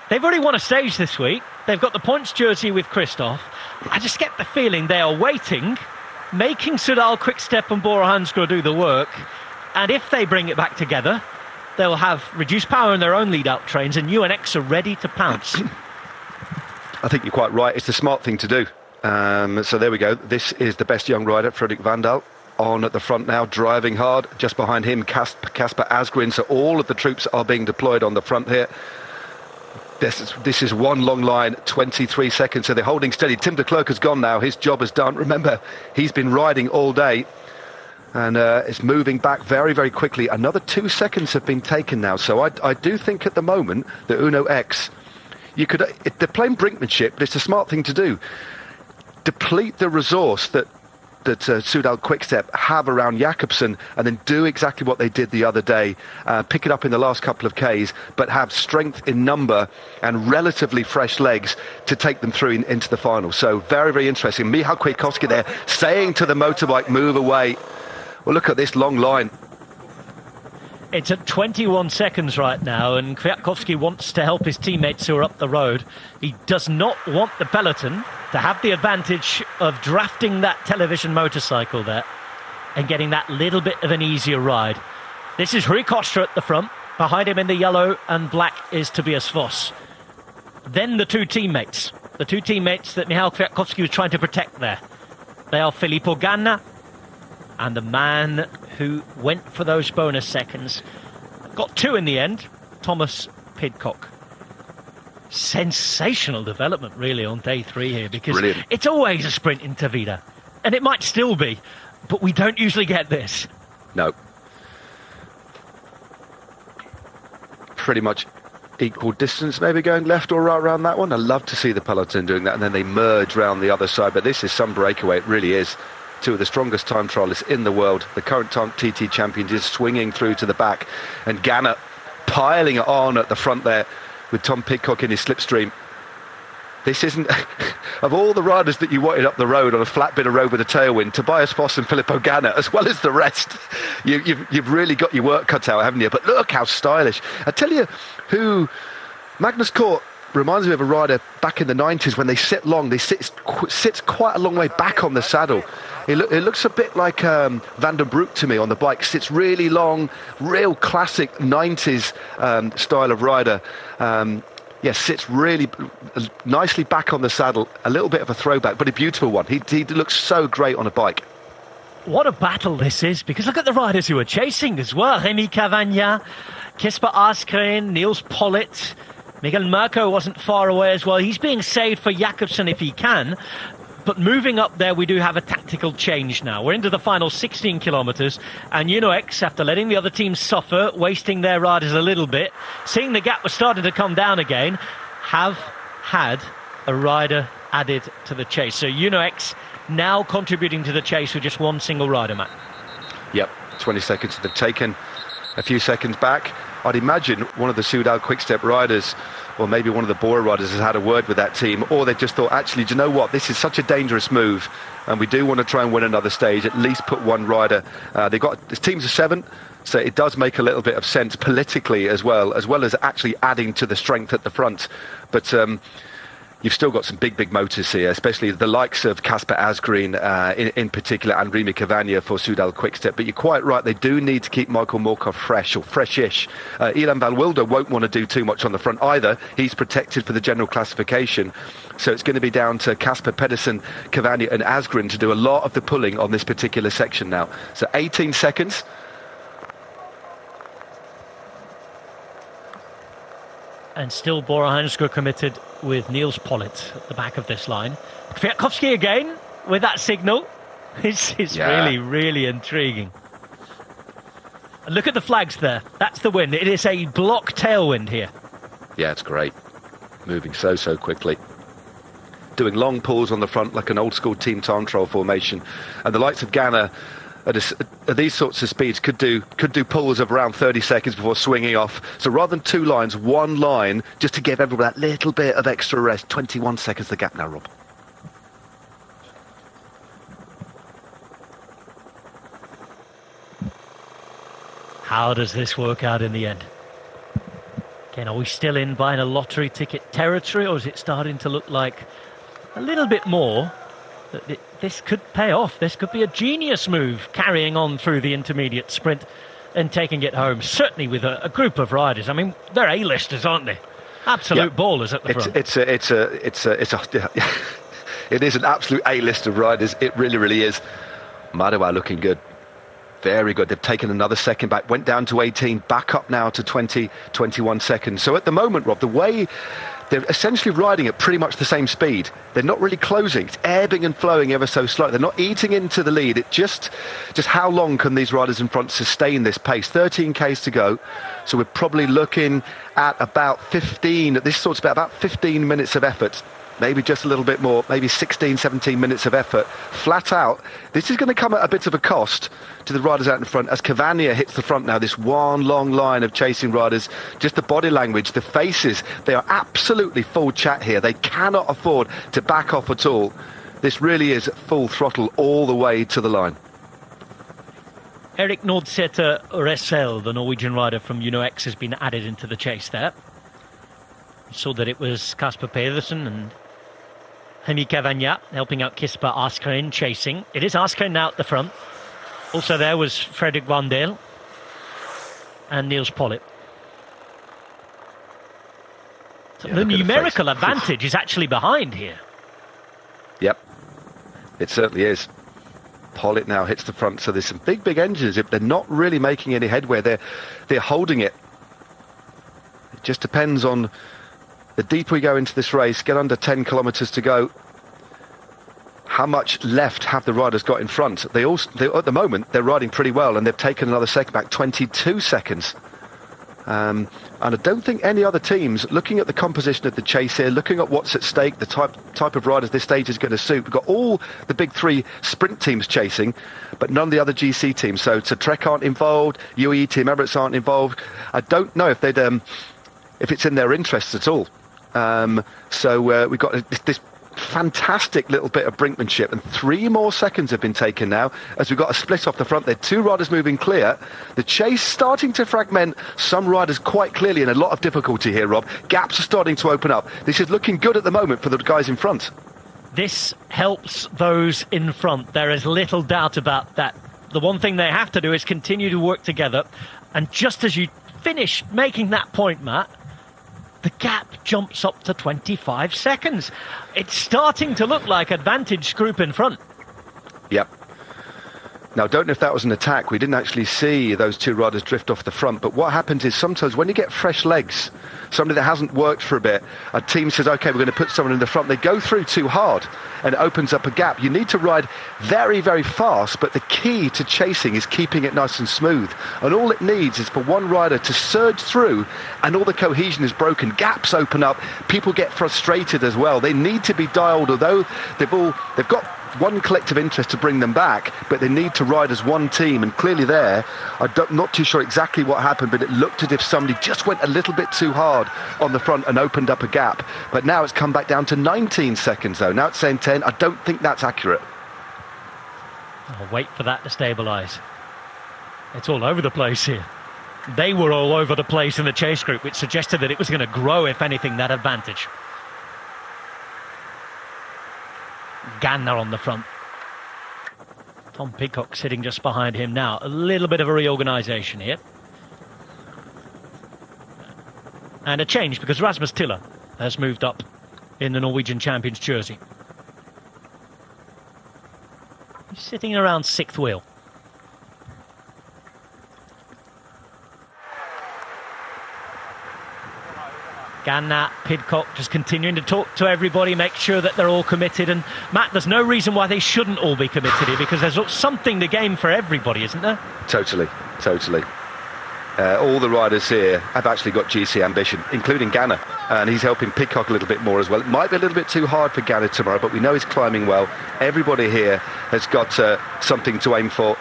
They've already won a stage this week. They've got the points jersey with Christoph. I just get the feeling they are waiting, making Soudal Quickstep and Bora Hansgrohe do the work. And if they bring it back together, they'll have reduced power in their own lead-out trains, and UNX are ready to pounce. I think you're quite right. It's the smart thing to do. So there we go. This is the best young rider, Fredrik Vandal, on at the front now, driving hard. Just behind him, Casper Asgreen. So all of the troops are being deployed on the front here. This is one long line, 23 seconds, so they're holding steady. Tim de Klerk has gone now, his job is done. Remember, he's been riding all day, and it's moving back very, very quickly. Another 2 seconds have been taken now, so I do think at the moment that Uno X, they're playing brinkmanship, but it's a smart thing to do. Deplete the resource that Soudal Quickstep have around Jakobsen, and then do exactly what they did the other day, pick it up in the last couple of Ks, but have strength in number and relatively fresh legs to take them through into the final. So very, very interesting. Michał Kwiatkowski there saying to the motorbike, move away. Well, look at this long line. It's at 21 seconds right now, and Kwiatkowski wants to help his teammates who are up the road. He does not want the peloton to have the advantage of drafting that television motorcycle there and getting that little bit of an easier ride. This is Rui Costa at the front. Behind him in the yellow and black is Tobias Voss. Then the two teammates that Michał Kwiatkowski was trying to protect there. They are Filippo Ganna and the man who went for those bonus seconds. Got two in the end, Thomas Pidcock. Sensational development really on day three here, because brilliant. It's always a sprint in Tavira, and it might still be, but we don't usually get this. No. Pretty much equal distance, maybe going left or right around that one. I love to see the peloton doing that, and then they merge round the other side, but this is some breakaway, it really is. Two of the strongest time trialists in the world. The current time TT champion is swinging through to the back, and Ganna piling it on at the front there with Tom Pidcock in his slipstream. This isn't... of all the riders that you wanted up the road on a flat bit of road with a tailwind, Tobias Voss and Filippo Ganna, as well as the rest, you've really got your work cut out, haven't you? But look how stylish. I tell you who... Magnus Cort reminds me of a rider back in the 90s when they sit long. They sits quite a long way back on the saddle. It looks a bit like Van den Broek to me on the bike. Sits really long, real classic 90s style of rider. Sits really nicely back on the saddle. A little bit of a throwback, but a beautiful one. He looks so great on a bike. What a battle this is, because look at the riders who are chasing as well. Remy Cavagna, Casper Asgreen, Niels Pollitt. Miguel Murco wasn't far away as well. He's being saved for Jakobsen if he can. But moving up there, we do have a tactical change now. We're into the final 16 kilometres, and Uno X, after letting the other teams suffer, wasting their riders a little bit, seeing the gap was starting to come down again, have had a rider added to the chase. So Uno X now contributing to the chase with just one single rider, Matt. Yep, 20 seconds they've taken, a few seconds back. I'd imagine one of the Soudal Quickstep riders, or maybe one of the Bora riders, has had a word with that team, or they just thought, actually, do you know what, this is such a dangerous move, and we do want to try and win another stage, at least put one rider. They've got, this team's of 7, so it does make a little bit of sense politically as well as actually adding to the strength at the front. But you've still got some big motors here, especially the likes of Casper Asgreen in particular, and Remy Cavagna for Soudal Quickstep. But you're quite right, they do need to keep Michael Morkov fresh, or freshish. Ilan Van Wilder won't want to do too much on the front either. He's protected for the general classification. So it's going to be down to Casper Pedersen, Cavagna and Asgreen to do a lot of the pulling on this particular section now. So 18 seconds. And still Bora Hansgrohe committed with Niels Pollitt at the back of this line. Kwiatkowski again with that signal. It's really, really intriguing. And look at the flags there. That's the wind. It is a block tailwind here. Yeah, it's great. Moving so quickly. Doing long pulls on the front like an old school team time trial formation. And the likes of Ghana at these sorts of speeds could do pulls of around 30 seconds before swinging off. So rather than two lines, one line, just to give everyone that little bit of extra rest. 21 seconds the gap now, Rob. How does this work out in the end? Again, are we still in buying a lottery ticket territory, or is it starting to look like a little bit more that this could pay off? This could be a genius move, carrying on through the intermediate sprint and taking it home, certainly with a group of riders. I mean, they're A-listers, aren't they? Absolute ballers at the front. It is an absolute A-list of riders. It really is. Madawa looking good. Very good. They've taken another second back, went down to 18, back up now to 20, 21 seconds. So at the moment, Rob, the way they're essentially riding at pretty much the same speed. They're not really closing. It's ebbing and flowing ever so slightly. They're not eating into the lead. It just how long can these riders in front sustain this pace? 13 Ks to go. So we're probably looking at about 15, this sort's about 15 minutes of effort. Maybe just a little bit more, maybe 16, 17 minutes of effort. Flat out, this is going to come at a bit of a cost to the riders out in front as Cavagna hits the front now. This one long line of chasing riders, just the body language, the faces, they are absolutely full chat here. They cannot afford to back off at all. This really is full throttle all the way to the line. Erik Nordsæter Ressel, the Norwegian rider from UNO-X, has been added into the chase there. We saw that it was Kasper Pedersen and Hemi Cavagna helping out Kisper Askren chasing. It is Askren now at the front. Also there was Fredrik Van Dale and Niels Pollitt. So the numerical advantage is actually behind here. Yep, it certainly is. Pollitt now hits the front, so there's some big engines. If they're not really making any headway, they're holding it. It just depends on the deeper we go into this race, get under 10 kilometres to go, how much left have the riders got in front? They at the moment, they're riding pretty well, and they've taken another second back, 22 seconds. And I don't think any other teams, looking at the composition of the chase here, looking at what's at stake, the type of riders this stage is going to suit. We've got all the big three sprint teams chasing, but none of the other GC teams. So Trek aren't involved, UAE Team Emirates aren't involved. I don't know if if it's in their interests at all. So we've got this fantastic little bit of brinkmanship, and 3 more seconds have been taken now as we've got a split off the front there. 2 riders moving clear. The chase starting to fragment. Some riders quite clearly in a lot of difficulty here, Rob. Gaps are starting to open up. This is looking good at the moment for the guys in front. This helps those in front. There is little doubt about that. The one thing they have to do is continue to work together, and just as you finish making that point, Matt, the gap jumps up to 25 seconds. It's starting to look like advantage group in front. Yep. Now, I don't know if that was an attack. We didn't actually see those 2 riders drift off the front. But what happens is sometimes when you get fresh legs, somebody that hasn't worked for a bit, a team says, OK, we're going to put someone in the front. They go through too hard and it opens up a gap. You need to ride very, very fast. But the key to chasing is keeping it nice and smooth. And all it needs is for one rider to surge through and all the cohesion is broken. Gaps open up. People get frustrated as well. They need to be dialed, although they've got one collective interest to bring them back, but they need to ride as one team. And clearly there, I'm not too sure exactly what happened, but it looked as if somebody just went a little bit too hard on the front and opened up a gap. But now it's come back down to 19 seconds though. Now it's saying 10. I don't think that's accurate. I'll wait for that to stabilise. It's all over the place here. They were all over the place in the chase group, which suggested that it was going to grow, if anything, that advantage. Ganna on the front. Tom Peacock sitting just behind him now. A little bit of a reorganisation here. And a change because Rasmus Tiller has moved up in the Norwegian Champions jersey. He's sitting around 6th wheel. Ganna, Pidcock just continuing to talk to everybody, make sure that they're all committed. And Matt, there's no reason why they shouldn't all be committed here, because there's something to gain for everybody, isn't there? Totally. All the riders here have actually got GC ambition, including Ganna, and he's helping Pidcock a little bit more as well. It might be a little bit too hard for Ganna tomorrow, but we know he's climbing well. Everybody here has got something to aim for,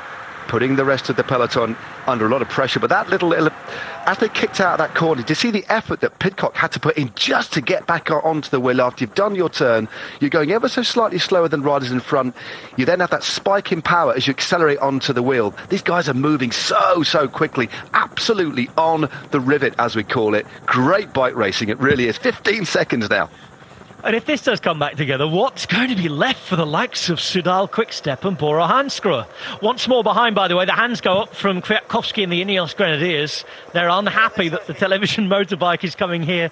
putting the rest of the peloton under a lot of pressure. But that little as they kicked out of that corner, did you see the effort that Pidcock had to put in just to get back onto the wheel after you've done your turn? You're going ever so slightly slower than riders in front. You then have that spike in power as you accelerate onto the wheel. These guys are moving so quickly, absolutely on the rivet, as we call it. Great bike racing, it really is. 15 seconds now. And if this does come back together, what's going to be left for the likes of Soudal Quickstep and Bora Hansgrohe? Once more behind, by the way, the hands go up from Kwiatkowski and the Ineos Grenadiers. They're unhappy that the television motorbike is coming here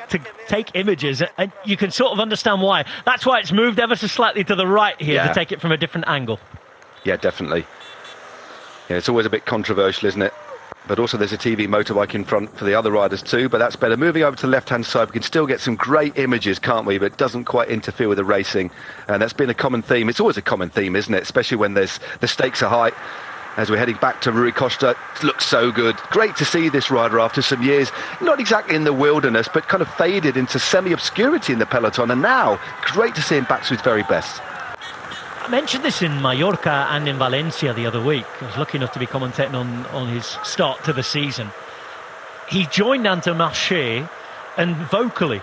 to take images, and you can sort of understand why. That's why it's moved ever so slightly to the right here, to take it from a different angle. Yeah, definitely. Yeah, it's always a bit controversial, isn't it? But also there's a TV motorbike in front for the other riders too, but that's better. Moving over to the left-hand side, we can still get some great images, can't we? But it doesn't quite interfere with the racing, and that's been a common theme. It's always a common theme, isn't it? Especially when the stakes are high. As we're heading back to Rui Costa, it looks so good. Great to see this rider after some years, not exactly in the wilderness, but kind of faded into semi-obscurity in the peloton, and now great to see him back to his very best. I mentioned this in Mallorca and in Valencia the other week. I was lucky enough to be commentating on his start to the season. He joined Intermarché and vocally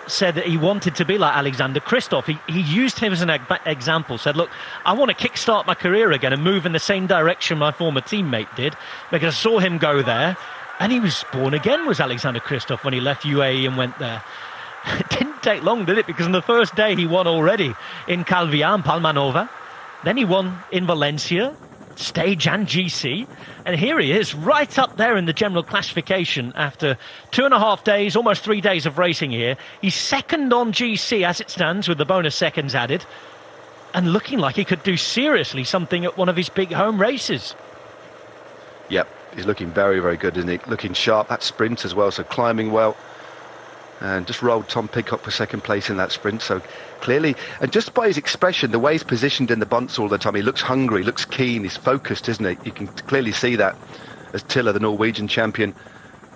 said that he wanted to be like Alexander Kristoff. He used him as an example, said, look, I want to kickstart my career again and move in the same direction my former teammate did, because I saw him go there, and he was born again, was Alexander Kristoff, when he left UAE and went there. It didn't take long, did it? Because on the first day he won already in Calvià and Palmanova. Then he won in Valencia, stage and GC. And here he is, right up there in the general classification after 2.5 days, almost 3 days of racing here. He's second on GC as it stands, with the bonus seconds added, and looking like he could do seriously something at one of his big home races. Yep, he's looking very good, isn't he? Looking sharp, that sprint as well, so climbing well. And just rolled Tom Pidcock for second place in that sprint, so clearly, and just by his expression, the way he's positioned in the bunts all the time, he looks hungry, looks keen, he's focused, isn't he? You can clearly see that as Tiller, the Norwegian champion,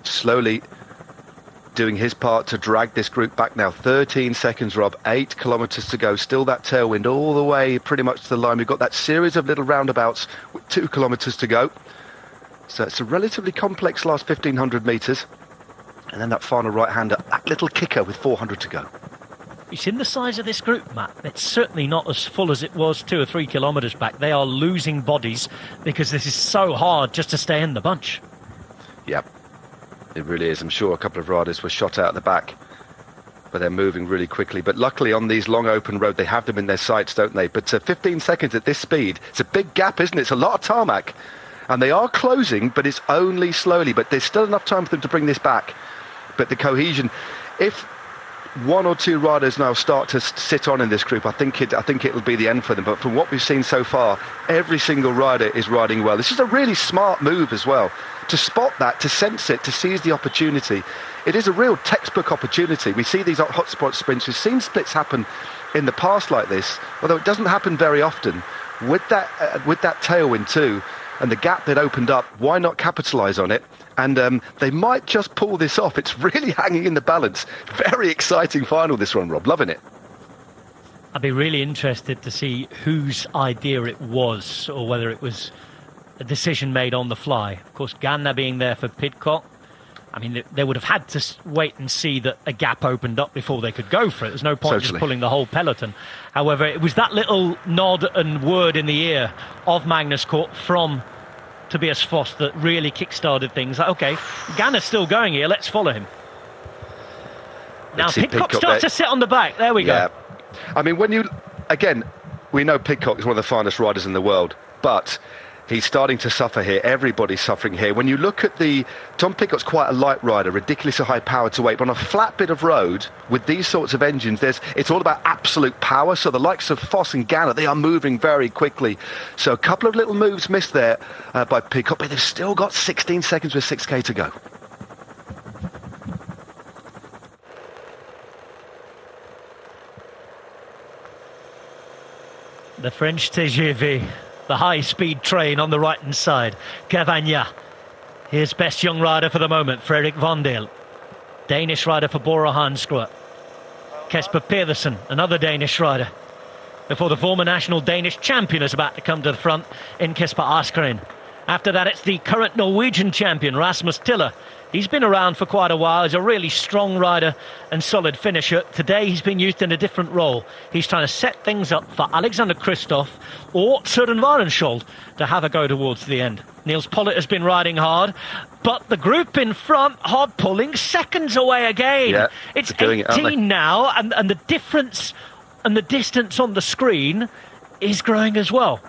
slowly doing his part to drag this group back now. 13 seconds, Rob, 8 kilometres to go, still that tailwind all the way pretty much to the line. We've got that series of little roundabouts with 2 kilometres to go, so it's a relatively complex last 1,500 metres. And then that final right-hander, that little kicker with 400 to go. You've seen the size of this group, Matt. It's certainly not as full as it was 2 or 3 kilometres back. They are losing bodies because this is so hard just to stay in the bunch. Yep, it really is. I'm sure a couple of riders were shot out the back, but they're moving really quickly. But luckily on these long open road, they have them in their sights, don't they? But 15 seconds at this speed, it's a big gap, isn't it? It's a lot of tarmac. And they are closing, but it's only slowly. But there's still enough time for them to bring this back. But the cohesion, if 1 or 2 riders now start to sit on in this group, I think it'll be the end for them. But from what we've seen so far, every single rider is riding well. This is a really smart move as well, to spot that, to sense it, to seize the opportunity. It is a real textbook opportunity. We see these hotspot sprints. We've seen splits happen in the past like this, although it doesn't happen very often. With that tailwind too, and the gap that opened up, why not capitalise on it? And they might just pull this off. It's really hanging in the balance. Very exciting final, this one, Rob. Loving it. I'd be really interested to see whose idea it was, or whether it was a decision made on the fly. Of course, Ganna being there for Pidcock, I mean, they would have had to wait and see that a gap opened up before they could go for it. There's no point just pulling the whole peloton. However, it was that little nod and word in the ear of Magnus Cort from Tobias Foss that really kick-started things. Like, okay, Ganna's still going here, let's follow him. Now Pidcock starts to sit on the back. There we go. I mean, we know Pidcock is one of the finest riders in the world, but he's starting to suffer here. Everybody's suffering here. When you look at Tom Pidcock's quite a light rider, ridiculously high power to weight, but on a flat bit of road with these sorts of engines, it's all about absolute power. So the likes of Foss and Ganna, they are moving very quickly. So a couple of little moves missed there by Pidcock, but they've still got 16 seconds with 6K to go. The French TGV, the high-speed train on the right-hand side. Cavagna, his best young rider for the moment, Frederik Vandel. Danish rider for Bora Hansgrohe. Kasper Pedersen, another Danish rider. Before the former national Danish champion is about to come to the front in Kasper Askren. After that, it's the current Norwegian champion, Rasmus Tiller. He's been around for quite a while. He's a really strong rider and solid finisher. Today, he's been used in a different role. He's trying to set things up for Alexander Kristoff or Søren Warenschold to have a go towards the end. Niels Pollitt has been riding hard, but the group in front are pulling seconds away again. Yeah, it's 18 now, and the difference and the distance on the screen is growing as well.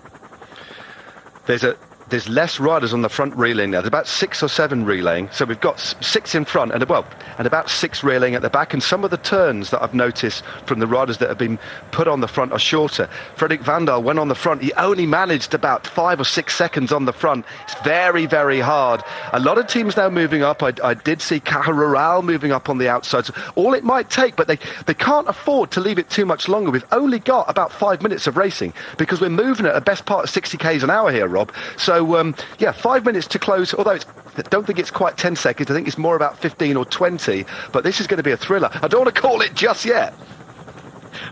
There's less riders on the front reeling now. There's about 6 or 7 relaying. So we've got 6 in front and about 6 reeling at the back. And some of the turns that I've noticed from the riders that have been put on the front are shorter. Frederik Vandal went on the front. He only managed about 5 or 6 seconds on the front. It's very, very hard. A lot of teams now moving up. I did see Caja Rural moving up on the outside. So all it might take, but they can't afford to leave it too much longer. We've only got about 5 minutes of racing because we're moving at a best part of 60 k's an hour here, Rob. So 5 minutes to close, although I don't think it's quite 10 seconds. I think it's more about 15 or 20, but this is going to be a thriller. I don't want to call it just yet.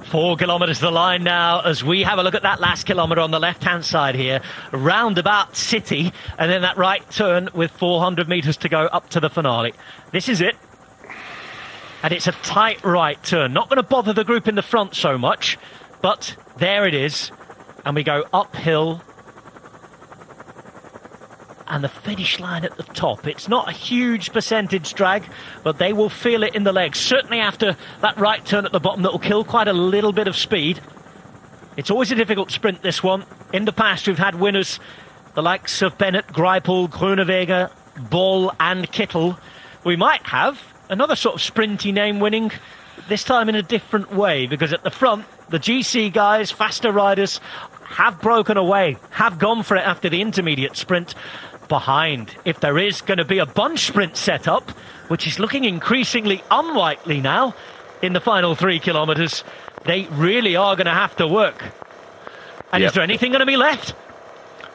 4 kilometres the line now as we have a look at that last kilometre on the left-hand side here, roundabout City, and then that right turn with 400 metres to go up to the finale. This is it. And it's a tight right turn. Not going to bother the group in the front so much, but there it is. And we go uphill. And the finish line at the top. It's not a huge percentage drag, but they will feel it in the legs. Certainly after that right turn at the bottom that will kill quite a little bit of speed. It's always a difficult sprint, this one. In the past, we've had winners, the likes of Bennett, Greipel, Groenewegen, Bol and Kittel. We might have another sort of sprinty name winning, this time in a different way, because at the front, the GC guys, faster riders, have broken away, have gone for it after the intermediate sprint. Behind, if there is going to be a bunch sprint set up, which is looking increasingly unlikely now in the final 3 kilometres, they really are going to have to work. And is there anything going to be left?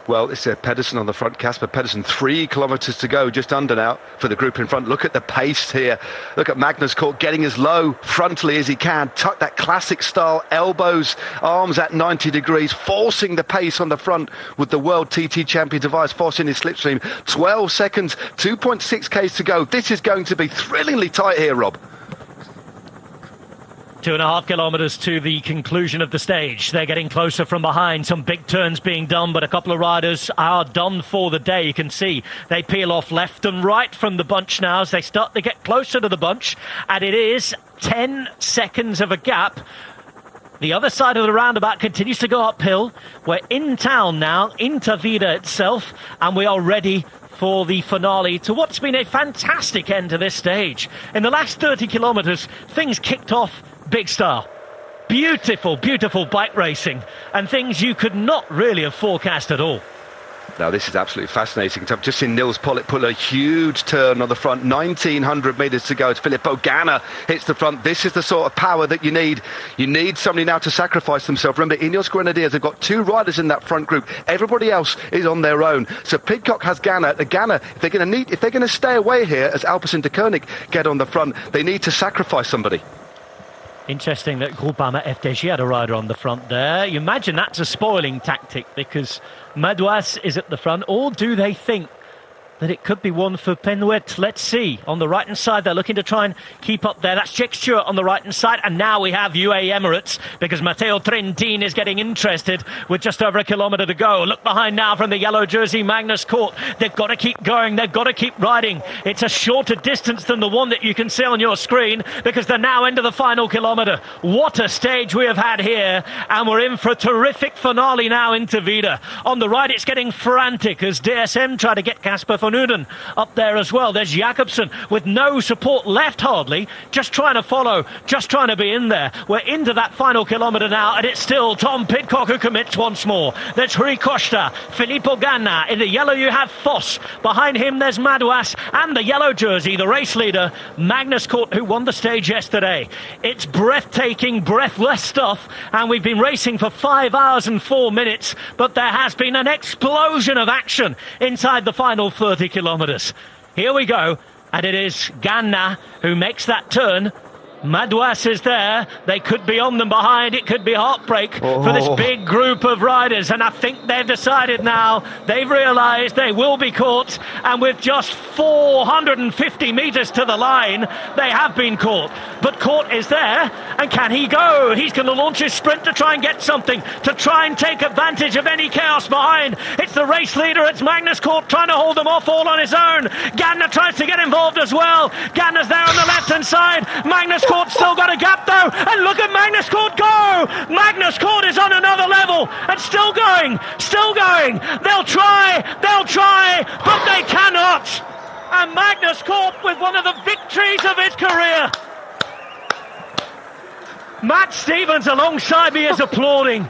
Well, it's Pedersen on the front, Kasper Pedersen, 3 kilometres to go, just under now for the group in front. Look at the pace here. Look at Magnus Cort getting as low frontally as he can. Tuck that classic style, elbows, arms at 90 degrees, forcing the pace on the front with the world TT champion device, forcing his slipstream. 12 seconds, 2.6 k's to go. This is going to be thrillingly tight here, Rob. 2.5 kilometres to the conclusion of the stage. They're getting closer from behind. Some big turns being done, but a couple of riders are done for the day. You can see they peel off left and right from the bunch now as they start to get closer to the bunch. And it is 10 seconds of a gap. The other side of the roundabout continues to go uphill. We're in town now, into Vida itself, and we are ready for the finale to what's been a fantastic end to this stage. In the last 30 kilometres, things kicked off big style. Beautiful, beautiful bike racing and things you could not really have forecast at all. Now, this is absolutely fascinating. I've just seen Niels Pollitt pull a huge turn on the front. 1,900 metres to go as Filippo Ganna hits the front. This is the sort of power that you need. You need somebody now to sacrifice themselves. Remember, Ineos Grenadiers have got 2 riders in that front group. Everybody else is on their own. So Pidcock has Ganna. Ganna, if they're going to stay away here as Alpecin and De Koning get on the front, they need to sacrifice somebody. Interesting that Groupama FDG had a rider on the front there. You imagine that's a spoiling tactic because Madouas is at the front, or do they think that it could be one for Penwet? Let's see. On the right-hand side, they're looking to try and keep up there. That's Jack Stewart on the right-hand side. And now we have UAE Emirates because Matteo Trentin is getting interested with just over a kilometre to go. Look behind now from the yellow jersey, Magnus Cort. They've got to keep going. They've got to keep riding. It's a shorter distance than the one that you can see on your screen because they're now into the final kilometre. What a stage we have had here. And we're in for a terrific finale now into Vida. On the right, it's getting frantic as DSM try to get Kasper van van Uden up there as well. There's Jakobsen with no support left hardly, just trying to follow, just trying to be in there. We're into that final kilometre now, and it's still Tom Pidcock who commits once more. There's Rui Costa, Filippo Ganna. In the yellow you have Foss. Behind him there's Madouas, and the yellow jersey, the race leader, Magnus Cort, who won the stage yesterday. It's breathtaking, breathless stuff, and we've been racing for 5 hours and 4 minutes, but there has been an explosion of action inside the final 30 kilometres. Here we go, and it is Ganna who makes that turn. Madouas is there. They could be on them behind. It could be heartbreak for this big group of riders. And I think they've decided now, they've realised they will be caught. And with just 450 metres to the line, they have been caught. But Cort is there. And can he go? He's going to launch his sprint to try and get something, to try and take advantage of any chaos behind. It's the race leader. It's Magnus Cort trying to hold them off all on his own. Ganna tries to get involved as well. Ganna's there on the left-hand side. Magnus Cort still got a gap though, and look at Magnus Cort go! Magnus Cort is on another level, and still going, still going. They'll try, but they cannot. And Magnus Cort with one of the victories of his career. Matt Stevens alongside me is applauding.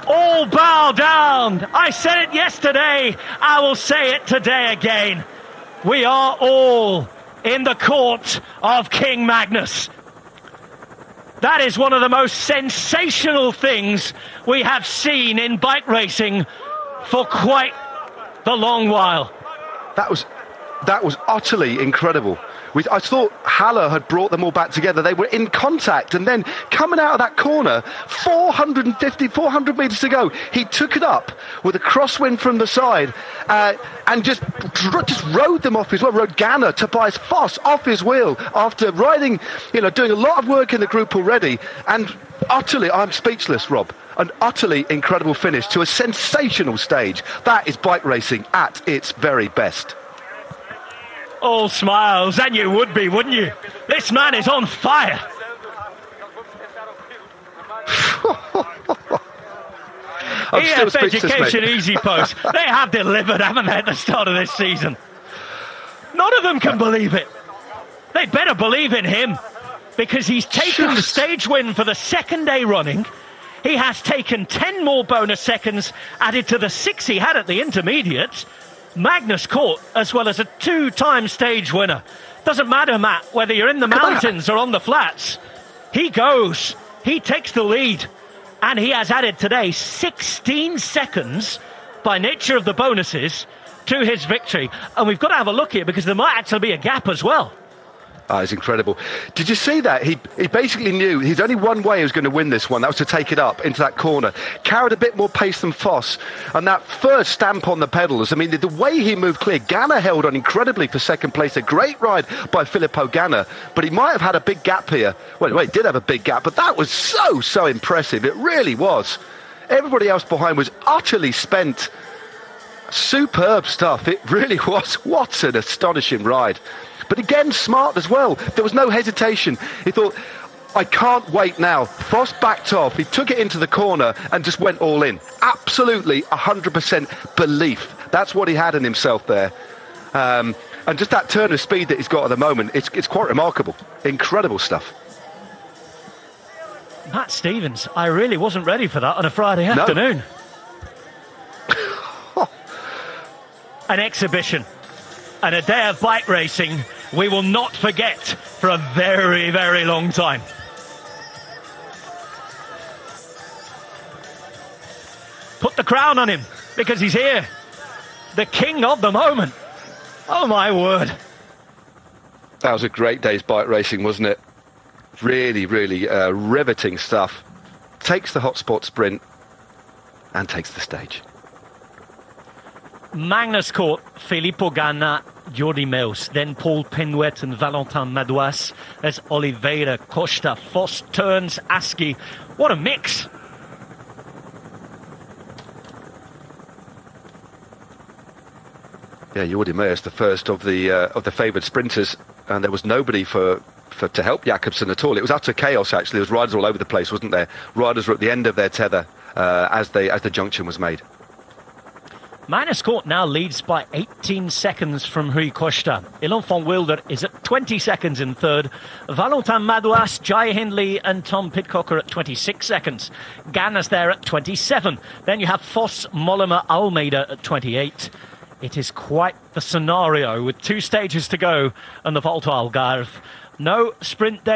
All bow down. I said it yesterday, I will say it today again. We are all in the court of King Magnus. That is one of the most sensational things we have seen in bike racing for quite the long while. That was utterly incredible. I thought Haller had brought them all back together. They were in contact, and then coming out of that corner, 400 metres to go, he took it up with a crosswind from the side and just rode them off his wheel, rode Ganna, Tobias Foss off his wheel after riding, doing a lot of work in the group already. And utterly, I'm speechless, Rob. An utterly incredible finish to a sensational stage. That is bike racing at its very best. All smiles, and you would be, wouldn't you? This man is on fire. EF Education Easy Post, they have delivered, haven't they, at the start of this season? None of them can believe it. They better believe in him, because he's taken the stage win for the second day running. He has taken 10 more bonus seconds added to the 6 he had at the intermediates. Magnus Cort, as well as a 2-time stage winner. Doesn't matter, Matt, whether you're in the mountains or on the flats. He goes, he takes the lead, and he has added today 16 seconds by nature of the bonuses to his victory. And we've got to have a look here, because there might actually be a gap as well. Oh, it's incredible. Did you see that? He basically knew he's only one way he was going to win this one. That was to take it up into that corner. Carried a bit more pace than Foss. And that first stamp on the pedals, I mean, the way he moved clear, Ganna held on incredibly for second place. A great ride by Filippo Ganna. But he might have had a big gap here. Well, he did have a big gap, but that was so impressive. It really was. Everybody else behind was utterly spent. Superb stuff. It really was. What an astonishing ride. But again, smart as well. There was no hesitation. He thought, I can't wait now. Foss backed off. He took it into the corner and just went all in. Absolutely 100% belief. That's what he had in himself there. And just that turn of speed that he's got at the moment, it's quite remarkable. Incredible stuff. Matt Stevens, I really wasn't ready for that on a Friday afternoon. An exhibition and a day of bike racing we will not forget for a very, very long time. Put the crown on him, because he's here. The king of the moment. Oh, my word. That was a great day's bike racing, wasn't it? Really, really riveting stuff. Takes the hotspot sprint and takes the stage. Magnus Cort, Filippo Ganna, Jordi Meus, then Paul Penouet and Valentin Madouas as Oliveira, Costa, Foss, Turns, Aski. What a mix! Yeah, Jordi Meus, the first of the favoured sprinters, and there was nobody to help Jakobsen at all. It was utter chaos, actually. There was riders all over the place, wasn't there? Riders were at the end of their tether as the junction was made. Minus Court now leads by 18 seconds from Rui Costa. L'Enfant Wilder is at 20 seconds in third. Valentin Madouas, Jai Hindley and Tom Pidcock are at 26 seconds. Ganna's there at 27. Then you have Foss, Mollema, Almeida at 28. It is quite the scenario with 2 stages to go on the Volta Algarve. No sprint day